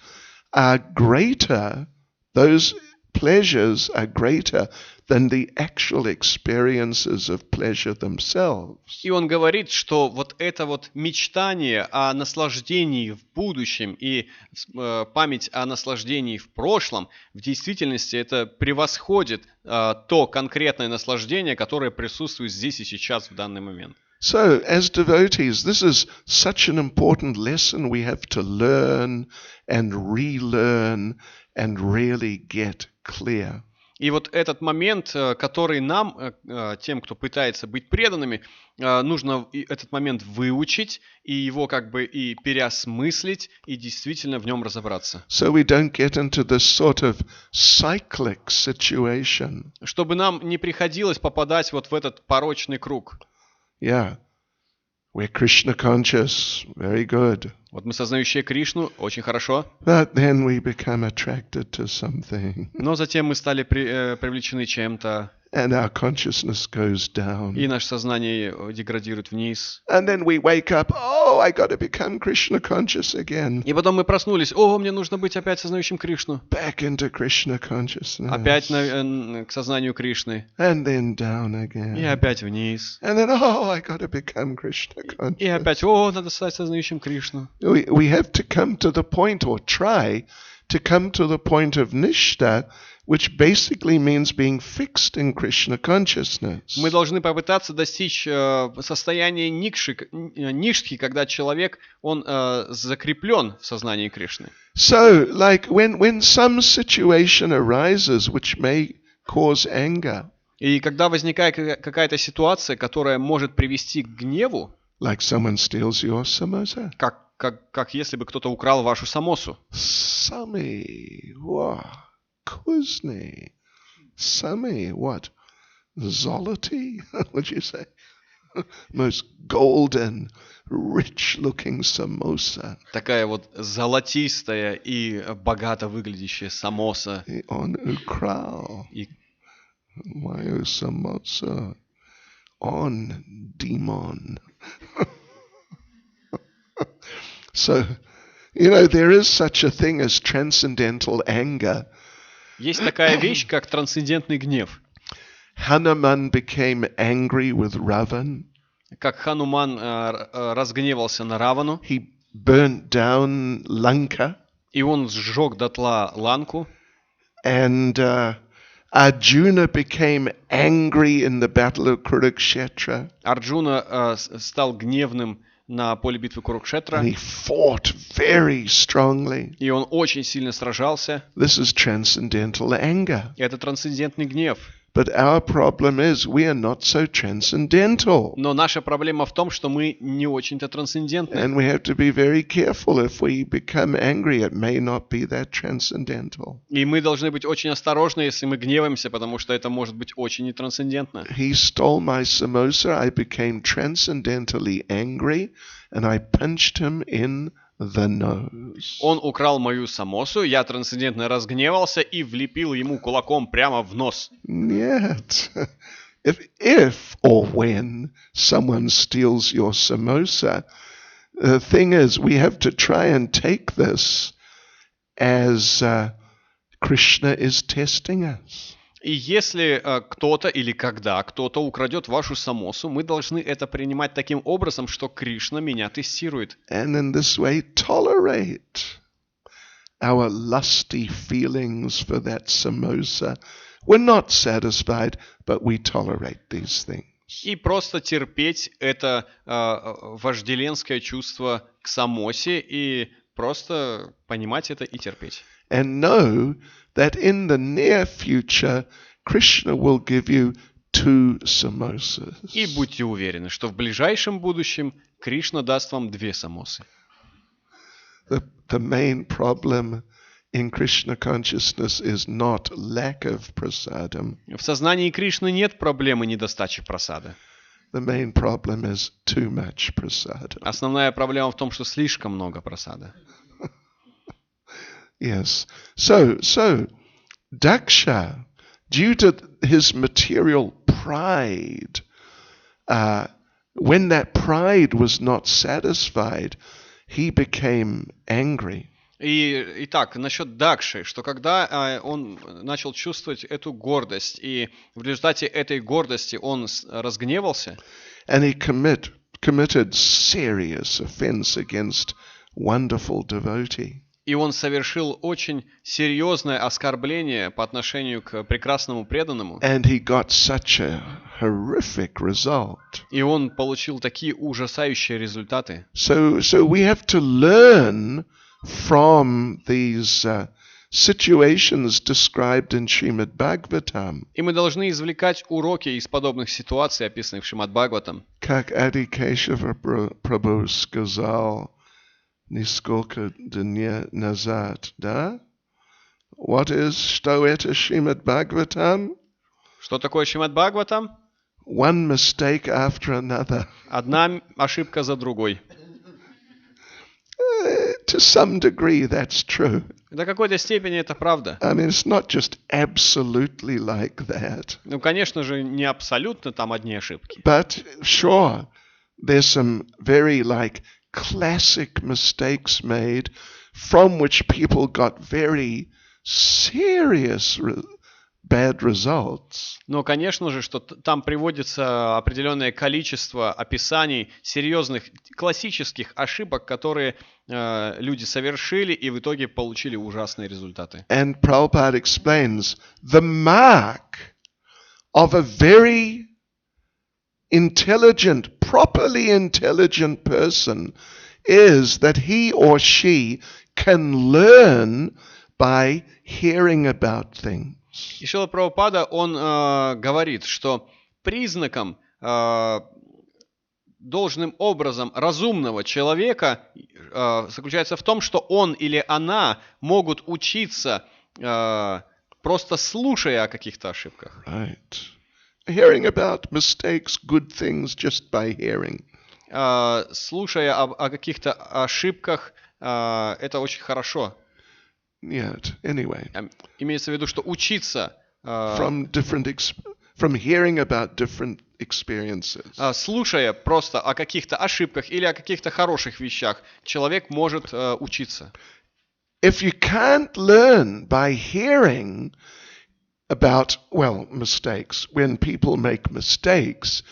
are greater, those pleasures are greater than the actual experiences of pleasure themselves. И он говорит, что вот это вот мечтание о наслаждении в будущем и память о наслаждении в прошлом, в действительности это превосходит то конкретное наслаждение, которое присутствует здесь и сейчас в данный момент. So, as devotees, this is such an important lesson we have to learn and relearn and really get clear. И вот этот момент, который нам, тем, кто пытается быть преданными, нужно этот момент выучить и его как бы и переосмыслить и действительно в нем разобраться. So we don't get into this sort of cyclic situation. Чтобы нам не приходилось попадать вот в этот порочный круг. Yeah, we're Krishna conscious, very good. Вот мы сознающие Кришну, очень хорошо. But then we become attracted to something, Но затем мы стали привлечены чем-то, and our consciousness goes down. и наше сознание деградирует вниз. And then we wake up, oh, I got to become Krishna conscious again. И потом мы проснулись, о, мне нужно быть опять сознающим Кришну. Back into Krishna consciousness. Опять к сознанию Кришны. And then down И again. опять вниз. And then, oh, I got to become Krishna И conscious. опять, о, надо стать сознающим Кришну. We have to come to the point, or try to come to the point of nishta, which basically means being fixed in Krishna consciousness. Мы должны попытаться достичь состояния ништхи, когда человек, он закреплен в сознании Кришны. So, like when some situation arises which may cause anger, И когда возникает какая-то ситуация, которая может привести к гневу, like someone steals your samosa. как если бы кто-то украл вашу самосу. Swami, wow, kuzni, Swami, what? Zoloti? What'd you say? Most golden, rich-looking samosa. Такая вот золотистая и богато выглядящая самоса. И он украл И мою самосу. Он демон. So, there is such a thing as transcendental anger. есть такая вещь, как трансцендентный гнев. Hanuman became angry with Ravan. Как Хануман разгневался на Равану, He burnt down Lanka. и он сжег дотла Ланку. And Arjuna became angry in the battle of Kurukshetra. Арджуна стал гневным на поле битвы Курукшетра, And he fought very strongly. и он очень сильно сражался. This is transcendental anger. И это трансцендентный гнев. But our problem is we are not so transcendental. Но наша проблема в том, что мы не очень-то трансцендентны. And we have to be very careful. If we become angry, it may not be that transcendental. И мы должны быть очень осторожны, если мы гневаемся, потому что это может быть очень нетрансцендентно. He stole my samosa. I became transcendentally angry, and I punched him in the nose. Он украл мою самосу, я трансцендентно разгневался и влепил ему кулаком прямо в нос. Yet, if or when someone steals your samosa, the thing is, we have to try and take this as Krishna is testing us. И если кто-то или когда кто-то украдет вашу самосу, мы должны это принимать таким образом, что Кришна меня тестирует. And in this way tolerate our lusty feelings for that samosa. We're not satisfied, but we tolerate these things. И просто терпеть это вожделенское чувство к самосе и просто понимать это и терпеть. And know that in the near future, Krishna will give you 2 samosas. И будьте уверены, что в ближайшем будущем Кришна даст вам 2 самосы. the main problem in Krishna consciousness is not lack of prasadam. В сознании Кришны нет проблемы недостачи прасады. The main problem is too much prasadam. Основная проблема в том, что слишком много прасады. Yes. So Daksha, due to his material pride, when that pride was not satisfied, he became angry. Итак, насчет Дакши, что когда он начал чувствовать эту гордость, и в результате этой гордости он разгневался, And he committed serious offense against wonderful devotee. и он совершил очень серьезное оскорбление по отношению к прекрасному преданному, And he got such a horrific result. и он получил такие ужасающие результаты. So we have to learn from these situations described in Srimad Bhagavatam. И мы должны извлекать уроки из подобных ситуаций, описанных в Шримад Бхагаватам. Как Adi Keshava Prabhu сказал нисколько дней назад, да? Что это Srimad Bhagavatam? Что такое Шримад Бхагаватам? One mistake after another. Одна ошибка за другой. To some degree, that's true. До какой-то степени это правда. I mean, it's not just absolutely like that. Ну, конечно же, не абсолютно там одни ошибки. But sure, there's some very classic mistakes made from which people got very serious bad results. Но, конечно же, что там приводится определенное количество описаний серьезных классических ошибок, которые люди совершили и в итоге получили ужасные результаты. And Prabhupada explains the mark of a very intelligent, properly intelligent person is that he or she can learn by hearing about things. И Шрила Прабхупада, он говорит, что признаком должным образом разумного человека заключается в том, что он или она могут учиться, просто слушая о каких-то ошибках. Right. Hearing about mistakes, good things just by hearing. Слушая о каких-то ошибках, это очень хорошо. Yet, anyway. Имеется в виду, что учиться From hearing about different experiences. Слушая просто о каких-то ошибках или о каких-то хороших вещах, человек может учиться. If you can't learn by hearing about, mistakes, when people make mistakes,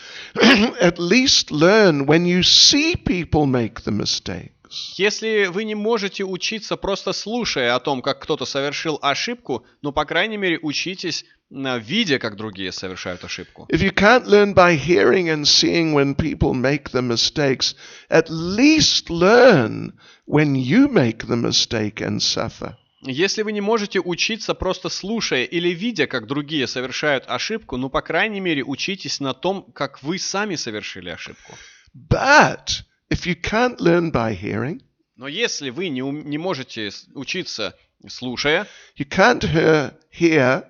at least learn when you see people make the mistakes. Если вы не можете учиться просто слушая о том, как кто-то совершил ошибку, но, по крайней мере, учитесь, видя, как другие совершают ошибку. If you can't learn by hearing and seeing when people make the mistakes, at least learn when you make the mistake and suffer. Если вы не можете учиться просто слушая или видя, как другие совершают ошибку, ну, по крайней мере, учитесь на том, как вы сами совершили ошибку. But if you can't learn by hearing, но если вы не можете учиться слушая, you can't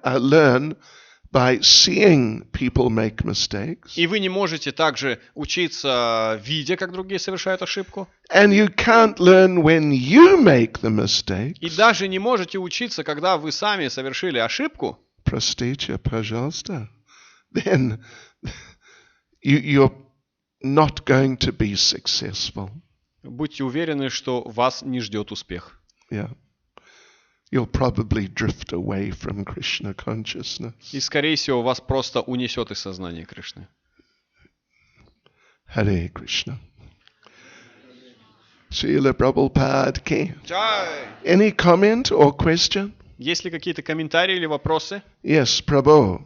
learn by seeing people make mistakes, и вы не можете также учиться, видя, как другие совершают ошибку, and you can't learn when you make the mistake, и даже не можете учиться, когда вы сами совершили ошибку, простите, пожалуйста, then you're not going to be successful. Будьте уверены, что вас не ждет успех. Yeah. You'll probably drift away from Krishna consciousness. И, скорее всего, вас просто унесет из сознания Кришны. Hare Krishna. Srila Prabhupada ki. Any comment or question? Есть ли какие-то комментарии или вопросы? Yes, Prabhu.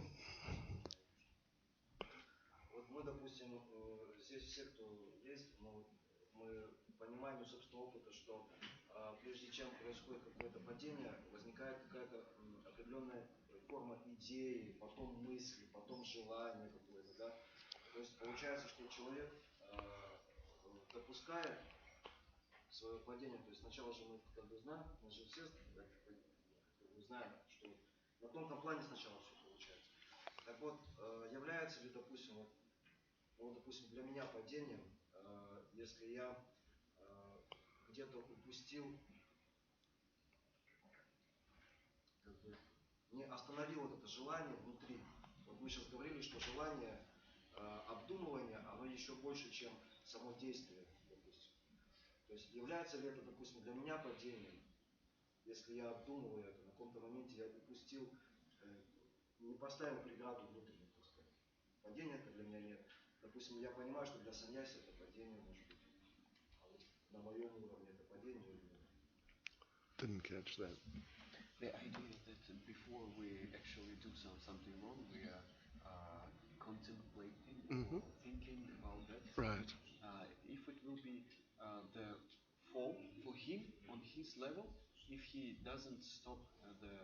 Получается, что человек допускает свое падение. То есть сначала же мы как бы знаем, мы же все как бы знаем, что на тонком плане сначала все получается. Так вот, является ли, допустим, допустим, для меня падением, если я где-то упустил, как бы, не остановил вот это желание внутри. Вот мы сейчас говорили, что желание обдумывания, оно еще больше, чем само действие, допустим. То есть является ли это, допустим, для меня падением, если я обдумываю это, на каком-то моменте я упустил, не поставил преграду внутреннюю, так сказать. Падение это для меня нет. Допустим, я понимаю, что для саньяси это падение может быть. А вот на моем уровне это падение или нет? Didn't catch that. The idea that before we actually do something wrong, we are contemplating or thinking about that. Right. If it will be the fall for him on his level, if he doesn't stop the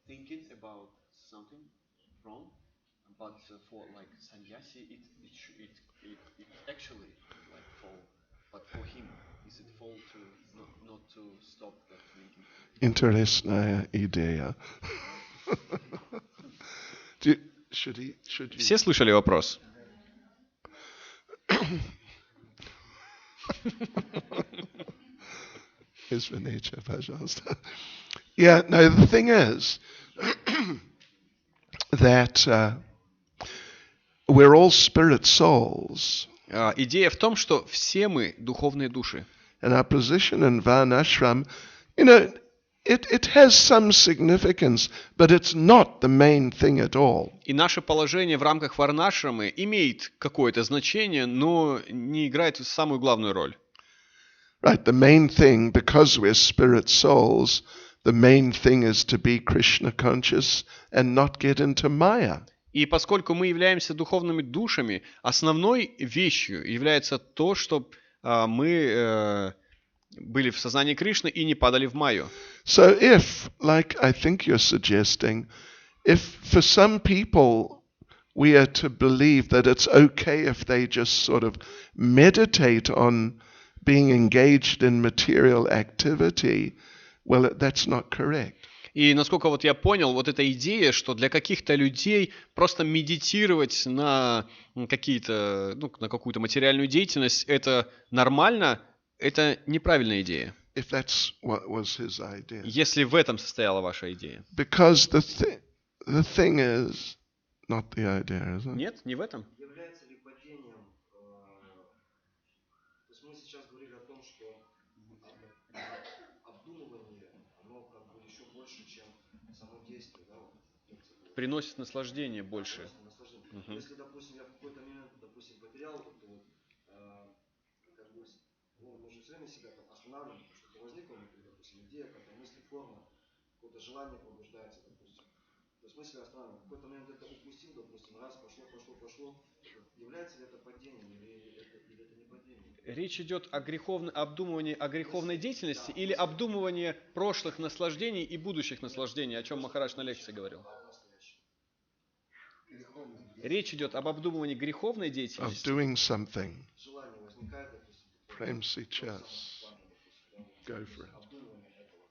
thinking about something wrong, but for like sannyasi, it actually like fall. But for him, is it fall to not to stop that thinking? Интересная идея. Should you? Все слышали вопрос? Извините, пожалуйста. Yeah, no, the thing is that we're all spirit souls. Идея в том, что все мы духовные души. And our position in Varnashram, it has some significance, but it's not the main thing at all. И наше положение в рамках варнашрамы имеет какое-то значение, но не играет самую главную роль. Right, the main thing, because we're spirit souls, the main thing is to be Krishna conscious and not get into Maya. И поскольку мы являемся духовными душами, основной вещью является то, чтобы мы были в сознании Кришны и не падали в майю. So if, like I think you're suggesting, if for some people we are to believe that it's okay if they just sort of meditate on being engaged in material activity, well, that's not correct. И насколько вот я понял, вот эта идея, что для каких-то людей просто медитировать на какие-то, на какую-то материальную деятельность, это нормально, это неправильная идея. If that's what was his idea. Если в этом состояла ваша идея. Because the thing is not the idea, is it? Нет, не в этом. Является ли падением, то есть мы сейчас говорили о том, что обдумывание, оно как бы еще больше, чем само действие, да? Приносит наслаждение больше. Наслаждение. Если, допустим, я в какой-то момент, допустим, потерял вот эту вот, как бы, мы же все время себя там останавливаем, что-то возникло внутри, допустим, идея, какая-то мысль, форма, какое-то желание пробуждается, допустим. То есть мы себя останавливаем. В какой-то момент это упустил, допустим, раз, пошло. Является ли это падением или это не падением? Речь идет о обдумывании о греховной деятельности или обдумывании прошлых наслаждений и будущих наслаждений, о чем Махарадж на лекции говорил. Речь идет об обдумывании греховной Of деятельности. doing something. Желание возникает, допустим, Prem сейчас. Go for it. обдумывание этого.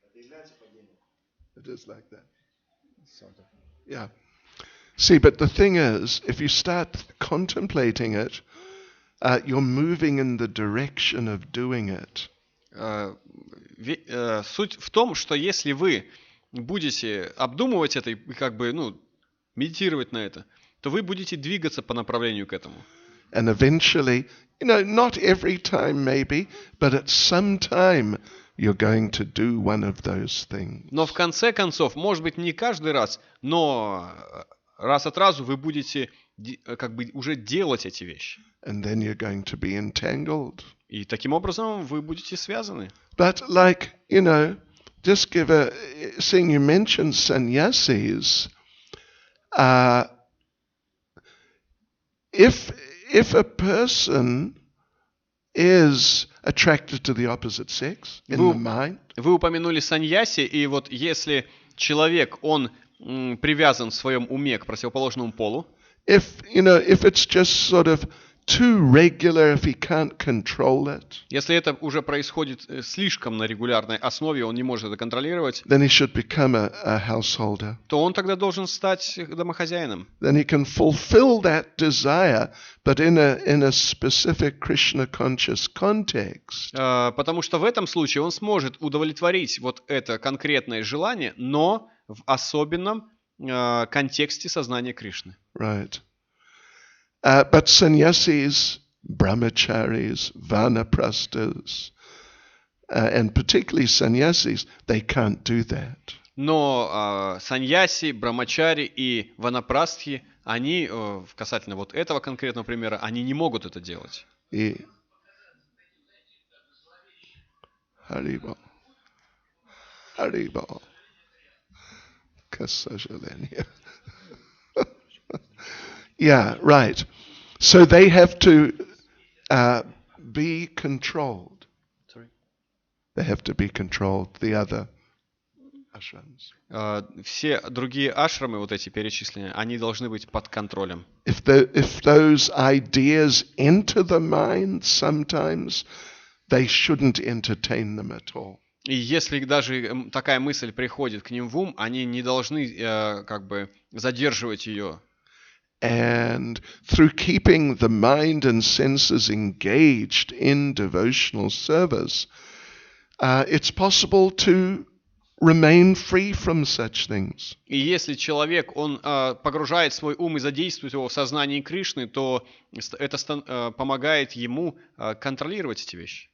Это является падением? It is like that. Yeah. See, but the thing is, if you start contemplating it, you're moving in the direction of doing it. Суть в том, что если вы будете обдумывать это и как бы, медитировать на это, то вы будете двигаться по направлению к этому. And eventually, not every time maybe, but at some time you're going to do one of those things. Но в конце концов, может быть, не каждый раз, но раз от разу вы будете как бы уже делать эти вещи. And then you're going to be entangled. И таким образом вы будете связаны. But just seeing you mentioned sannyasis, if a person is attracted to the opposite sex in the mind, Вы упомянули саньяси, и вот если человек, он привязан в своем уме к противоположному полу, if it's just sort of too regular, if he can't control it, Если это уже происходит слишком на регулярной основе, он не может это контролировать, then he should become a householder. то он тогда должен стать домохозяином. Then he can fulfill that desire, but in a specific Krishna conscious context. Потому что в этом случае он сможет удовлетворить вот это конкретное желание, но в особенном контексте сознания Кришны. Right. But sannyasis, brahmacharis, vanaprasthas, and particularly sannyasis, they can't do that. Но саньяси, брамачари и ванапрастхи, они, касательно вот этого конкретного примера, они не могут это делать. И Харибо. Харибо. К сожалению. Yeah, right. So they have to be controlled. Sorry? They have to be controlled, the other ashrams. Все другие ашрамы, вот эти перечисленные, они должны быть под контролем. If those ideas enter the mind sometimes, they shouldn't entertain them at all. И если даже такая мысль приходит к ним в ум, они не должны как бы задерживать ее. And through keeping the mind and senses engaged in devotional service, it's possible to remain free from such things. И если человек, он погружает свой ум и задействует его в сознании Кришны, то это помогает ему контролировать эти вещи.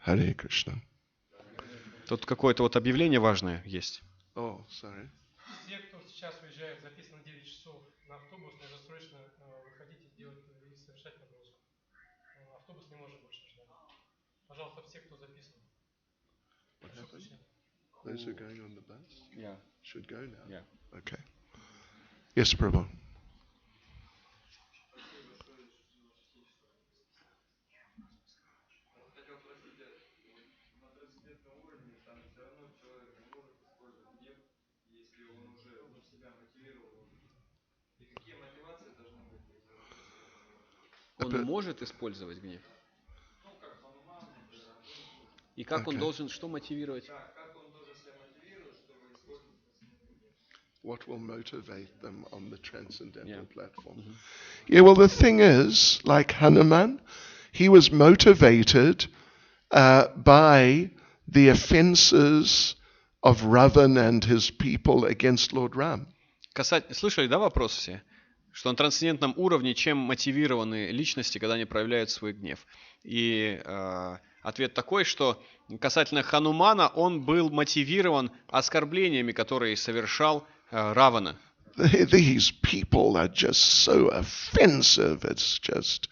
Hare Krishna. Тут какое-то вот объявление важное есть. Oh, sorry. Все, кто сейчас уезжает, записано 9 часов на автобус, нужно срочно выходить и совершать нагрузку. Автобус не может больше ждать. Пожалуйста, все, кто записан. Those who are going on the bus Yeah. should go now. Yeah. Okay. Yes, Prabhu. Хотел спросить, на трансцендентном уровне там все равно человек не может использовать гнев, если он уже себя мотивировал. И какие мотивации должны быть для трансцендентного уровня? Он может использовать гнев. Ну, как Хануман, например. И как он Okay. должен что мотивировать? Да, как он должен себя мотивировать, чтобы использовать трансцендентный гнев? What will motivate them on the transcendental Yeah. platform? Yeah, well, the thing is, like Hanuman, he was motivated by the offenses of Ravan and his people against Lord Ram. Слышали, да, вопрос все? Что на трансцендентном уровне чем мотивированы личности, когда они проявляют свой гнев? И ответ такой, что касательно Ханумана, он был мотивирован оскорблениями, которые совершал Равана. These people are just so offensive. It's just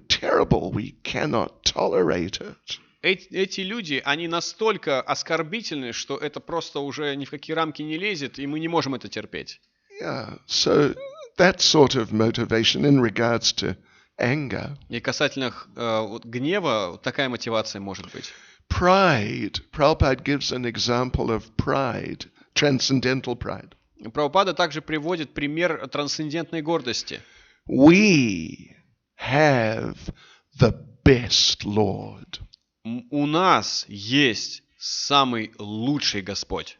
terrible. We cannot tolerate it. Эти люди, они настолько оскорбительны, что это просто уже ни в какие рамки не лезет, и мы не можем это терпеть. Yeah, so that sort of motivation in regards to anger. И касательно вот гнева, вот такая мотивация может быть. Pride. Prabhupada gives an example of pride, transcendental pride. Прабхупада также приводит пример трансцендентной гордости. We have the best Lord. У нас есть самый лучший Господь.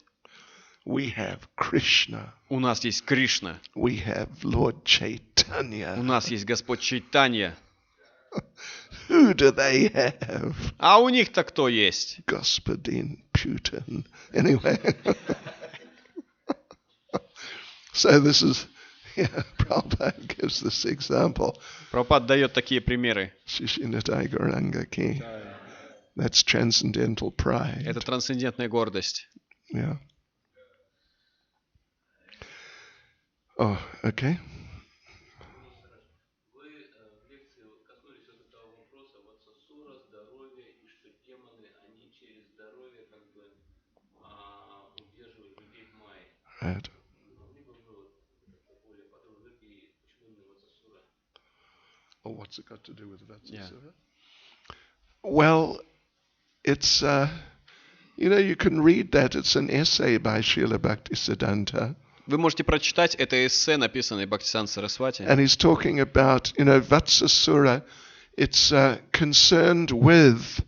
We have Krishna. У нас есть Кришна. We have Lord У Chaitanya. нас есть Господь Чайтанья. Who do they have? А у них-то кто есть? Господин Putin. Anyway. So this is, yeah, Prabhupada gives this example. Прабхупада дает такие примеры. Shishinatai Gauranga Ki. That's transcendental pride. Это трансцендентная гордость. Yeah. Oh, okay. Вы в лекции коснулись вот этого вопроса вот сосура, здоровья и что демоны, они через здоровье как бы удерживают людей в мае. Right. Могли бы вы вот более подробно выпили, почему именно вот сосура? Oh, what's it got to do with Yeah. Vatsasura? Well, it's, you can read that. It's an essay by Srila Bhaktisiddhanta. Вы можете прочитать это эссе, написанное Бхактисиданта Сарасвати. And he's talking about, Vatsasura, it's concerned with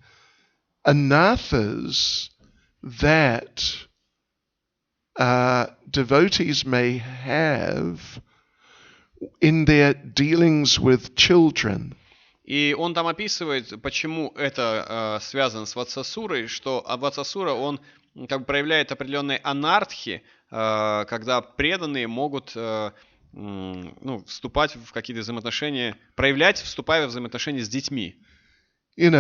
anathas that devotees may have in their dealings with children. И он там описывает, почему это связано с Ватсасурой, что Ватсасура, он как бы проявляет определенные анартхи, когда преданные могут вступать в какие-то взаимоотношения, вступая в взаимоотношения с детьми. You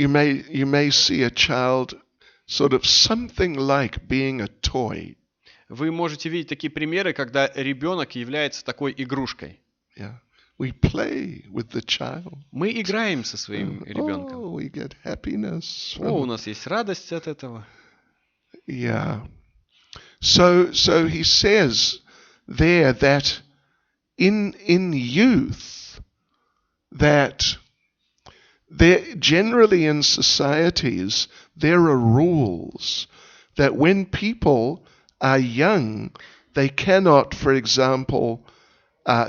may see a child sort of something like being a toy. Вы можете видеть такие примеры, когда ребенок является такой игрушкой. Yeah. We play with the child. Мы играем со своим ребенком. Oh, we get happiness. О, у нас есть радость от этого. Yeah. So he says there that in youth, that there generally in societies there are rules that when people are young, they cannot, for example,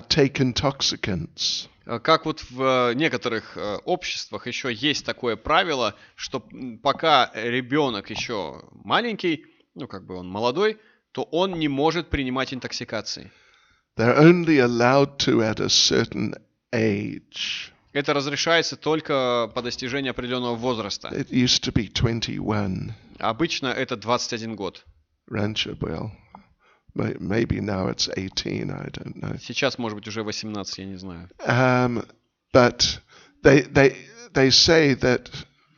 take intoxicants. Как вот в некоторых обществах еще есть такое правило, что пока ребенок еще маленький, как бы он молодой, то он не может принимать интоксикации. They're only allowed to at a certain age. Это разрешается только по достижении определенного возраста. It used to be 21. Обычно это 21 год. Rancho, well, maybe now it's 18, I don't know. Сейчас, может быть, уже 18, я не знаю. But they say that,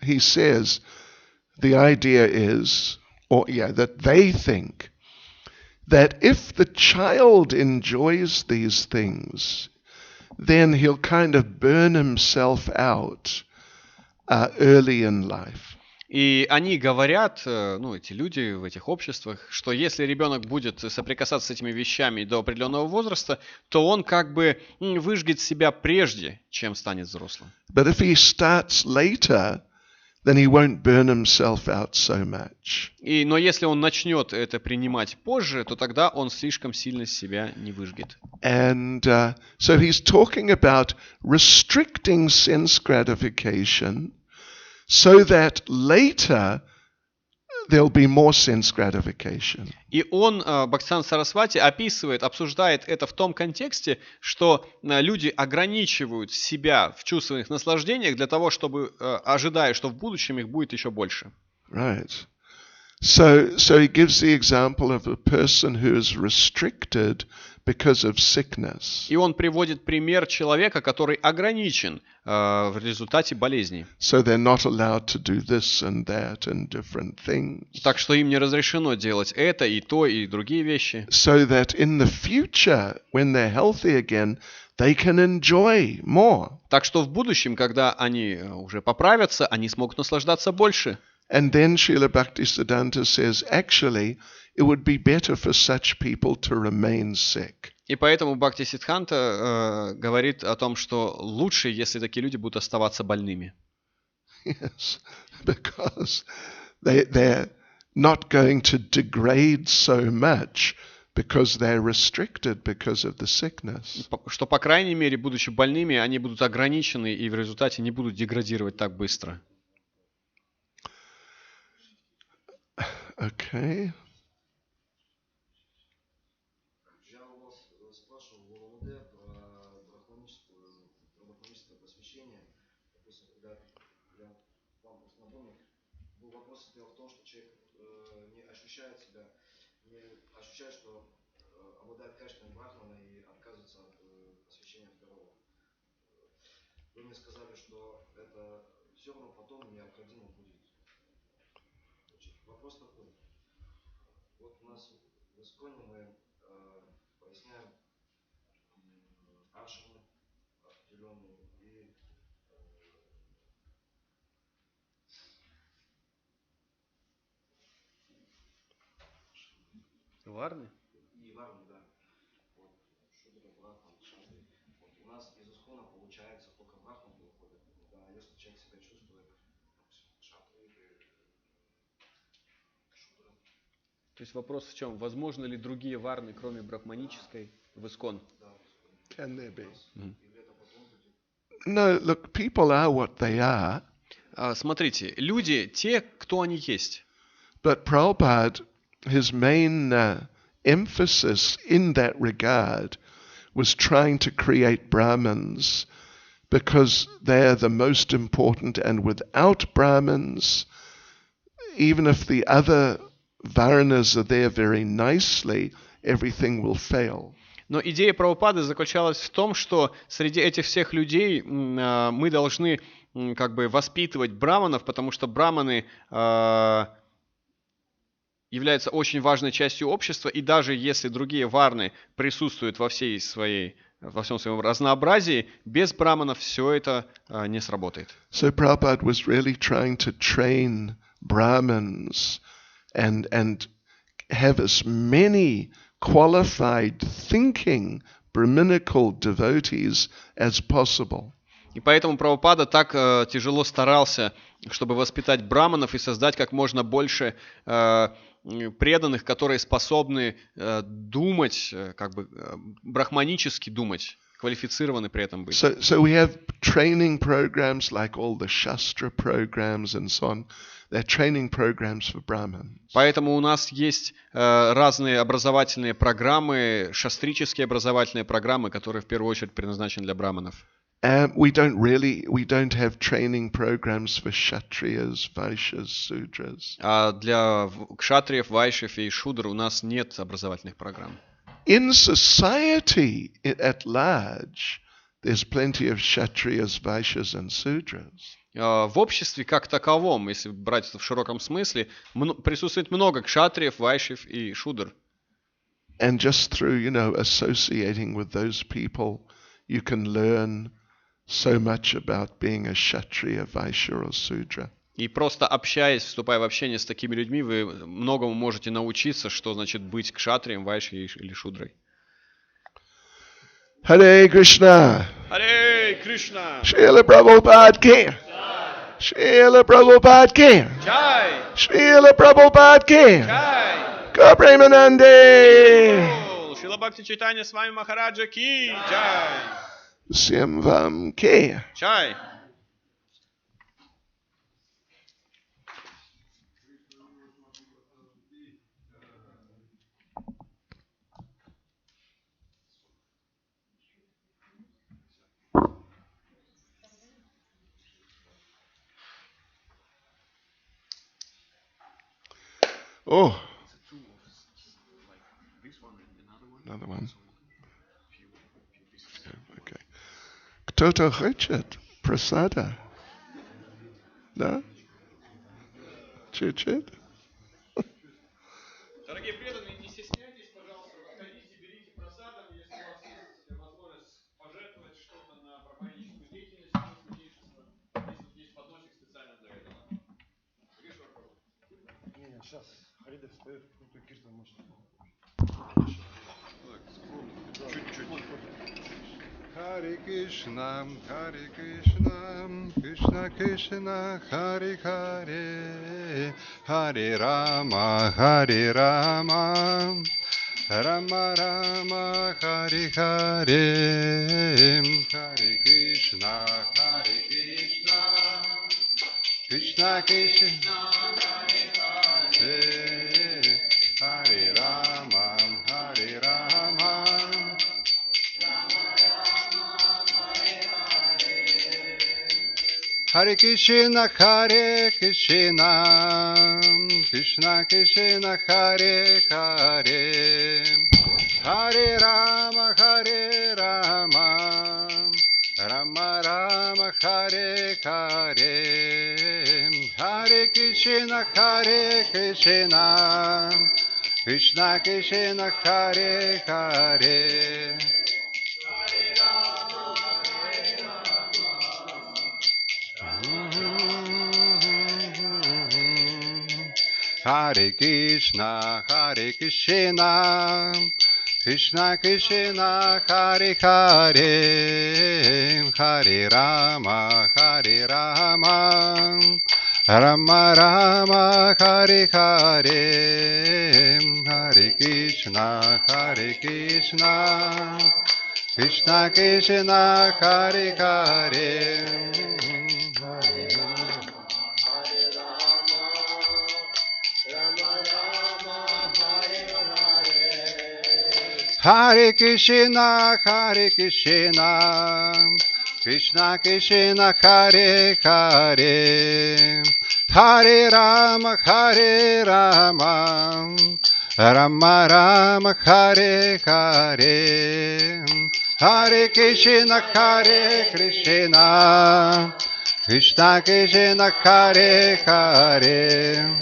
he says, the idea is, that they think that if the child enjoys these things, then he'll kind of burn himself out early in life. И они говорят, эти люди в этих обществах, что если ребенок будет соприкасаться с этими вещами до определенного возраста, то он как бы выжгет себя прежде, чем станет взрослым. But if he starts later, then he won't burn himself out so much. Но если он начнет это принимать позже, то тогда он слишком сильно себя не выжгет. And so he's talking about restricting sense gratification so that later there'll be more sense gratification. И он, Бхактисиданта Сарасвати, обсуждает это в том контексте, что люди ограничивают себя в чувственных наслаждениях для того, чтобы, ожидая, что в будущем их будет еще больше. Right. So he gives the example of a person who is restricted because of sickness. И он приводит пример человека, который ограничен в результате болезни. So they're not allowed to do this and that and different things. Так что им не разрешено делать это, и то, и другие вещи. So that in the future, when they're healthy again, they can enjoy more. Так что в будущем, когда они уже поправятся, они смогут наслаждаться больше. And then Srila Bhaktisiddhanta says, actually, it would be better for such people to remain sick. И поэтому Бхактисиддханта говорит о том, что лучше, если такие люди будут оставаться больными. Yes, because they're not going to degrade so much because they're restricted because of the sickness. Что, по крайней мере, будучи больными, они будут ограничены и в результате не будут деградировать так быстро. Okay. Я у вас спрашивал в ОВД про брахманическое посвящение. Допустим, когда я вам просто напомню, был вопрос, дело в том, что человек не ощущает себя, не ощущает, что обладает качеством брахмана и отказывается от посвящения второго. Вы мне сказали, что это все равно потом необходимо будет. Вопрос такой. Вот у нас в Исконе мы поясняем ашрамы определенные и Варны? и варны, да. Вот, шудра, брахман, шатри. Вот, у нас из Искона получается только брахман выходит. Да, если человек себя чувствует, допустим, шатри или шудра, То есть вопрос в чем? Возможно ли другие варны, кроме брахманической, в искон? Can there be? No, look, people are what they are, Смотрите, люди те, кто они есть. but Prabhupada, his main emphasis in that regard was trying to create Brahmins because they are the most important, and without Brahmins, even if the other Varnas are there very nicely, everything will fail. Но идея Прабхупады заключалась в том, что среди этих всех людей мы должны как бы воспитывать браманов, потому что браманы являются очень важной частью общества, и даже если другие варны присутствуют во всем своем разнообразии, без браманов все это не сработает. So Prabhupada was really trying to train Brahmins and have as many qualified thinking Brahminical devotees as possible. И поэтому Прабхупада так тяжело старался, чтобы воспитать браманов и создать как можно больше преданных, которые способны думать, как бы брахманически думать, квалифицированы при этом быть. So we have training programs like all the Shastra programs and so on. They're training programs for Brahmins. Поэтому у нас есть разные образовательные программы, шастрические образовательные программы, которые в первую очередь предназначены для браманов. We don't have training programs for Kshatriyas, Vaishyas, Sudras. А для кшатриев, вайшев и шудр у нас нет образовательных программ. In society at large, there's plenty of Kshatriyas, Vaishyas and Sudras. В обществе как таковом, если брать это в широком смысле, присутствует много кшатриев, вайшев и шудр. And just through, associating with those people, you can learn so much about being a Kshatriya, Vaishya or Sudra. И просто общаясь, вступая в общение с такими людьми, вы многому можете научиться, что значит быть кшатрием, вайшей или шудрой. Hare Krishna! Харе Кришна! Srila Prabhupada ki! Srila Prabhupada ki! Чай! Srila Prabhupada ki! Чай! Gapremanande! Шрила Бхакти Чатанья Свами Махараджа ки! Чай! Simvam ki! Чай! Oh, another one. Okay. Кто-то хочет прасада? Да? Чуть-чуть? Дорогие преданные, не стесняйтесь, пожалуйста, подходите, берите просадом, если у вас есть возможность пожертвовать что-то на проповедническую деятельность, святейшество. Здесь вот есть подносик специально для этого. Не, сейчас Харида встает, крутой киртан может. Чуть-чуть. Hare Krishna, Krishna Krishna, Hare Hare, Hare Rama, Rama Rama, Hare Hare, Hare Krishna, Krishna Krishna, Hare Rama, Hare Krishna, Krishna Krishna, Hare Hare, Hare Rama, Rama Rama, Hare Hare, Hare Krishna, Krishna Krishna, Hare Hare. Hare Krishna, Krishna Krishna, Hare Hare, Hare Rama, Rama Rama, Hare Hare, Krishna, Hare Krishna, Krishna Krishna, Hare Hare. Hare Krishna, Hare Krishna, Krishna Krishna, Hare Hare, Hare Rama, Hare Rama, Rama Rama, Hare Hare, Hare Krishna, Hare Krishna, Krishna Krishna, Hare Hare,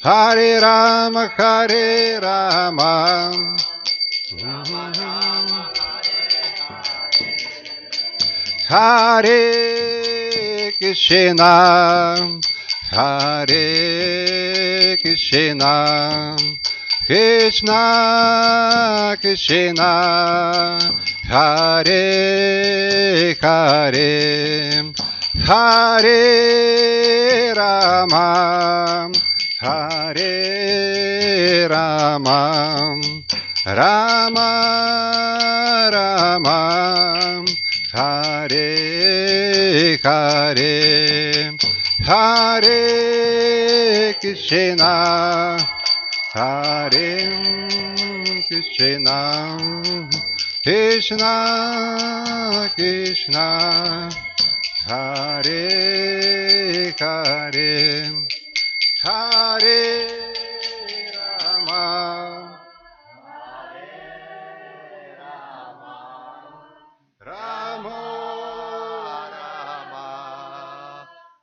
Hare Rama, Hare Rama. Hare Krishna, Hare Krishna, Krishna Krishna, Hare Hare, Hare Rama, Hare Rama, Rama Rama, Hare Hare, Hare Krishna, Hare Krishna, Krishna Krishna, Hare Hare, Hare Rama, Rama Rama,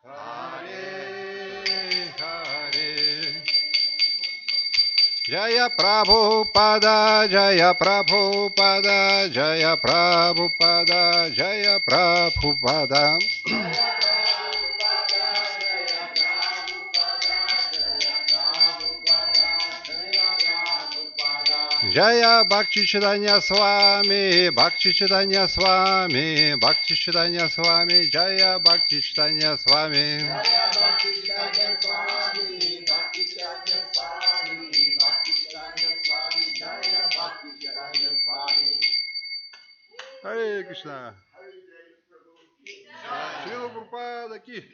Hare Hare. Jaya Prabhupada, Jaya Prabhupada, Jaya Prabhupada, Jaya Prabhupada. Jaya Bhakti Chatanya Swami, Bhakti Chatanya Swami, Bhakti Chatanya Swami, Jaya Bhakti Chatanya Swami. Jaya Bhakti Chatanya Swami, Bhakti Chatanya Swami, Bhakti Chatanya Swami, Jaya Bhakti Chatanya Swami. Hare Krishna. Шрила Прабхупада ки.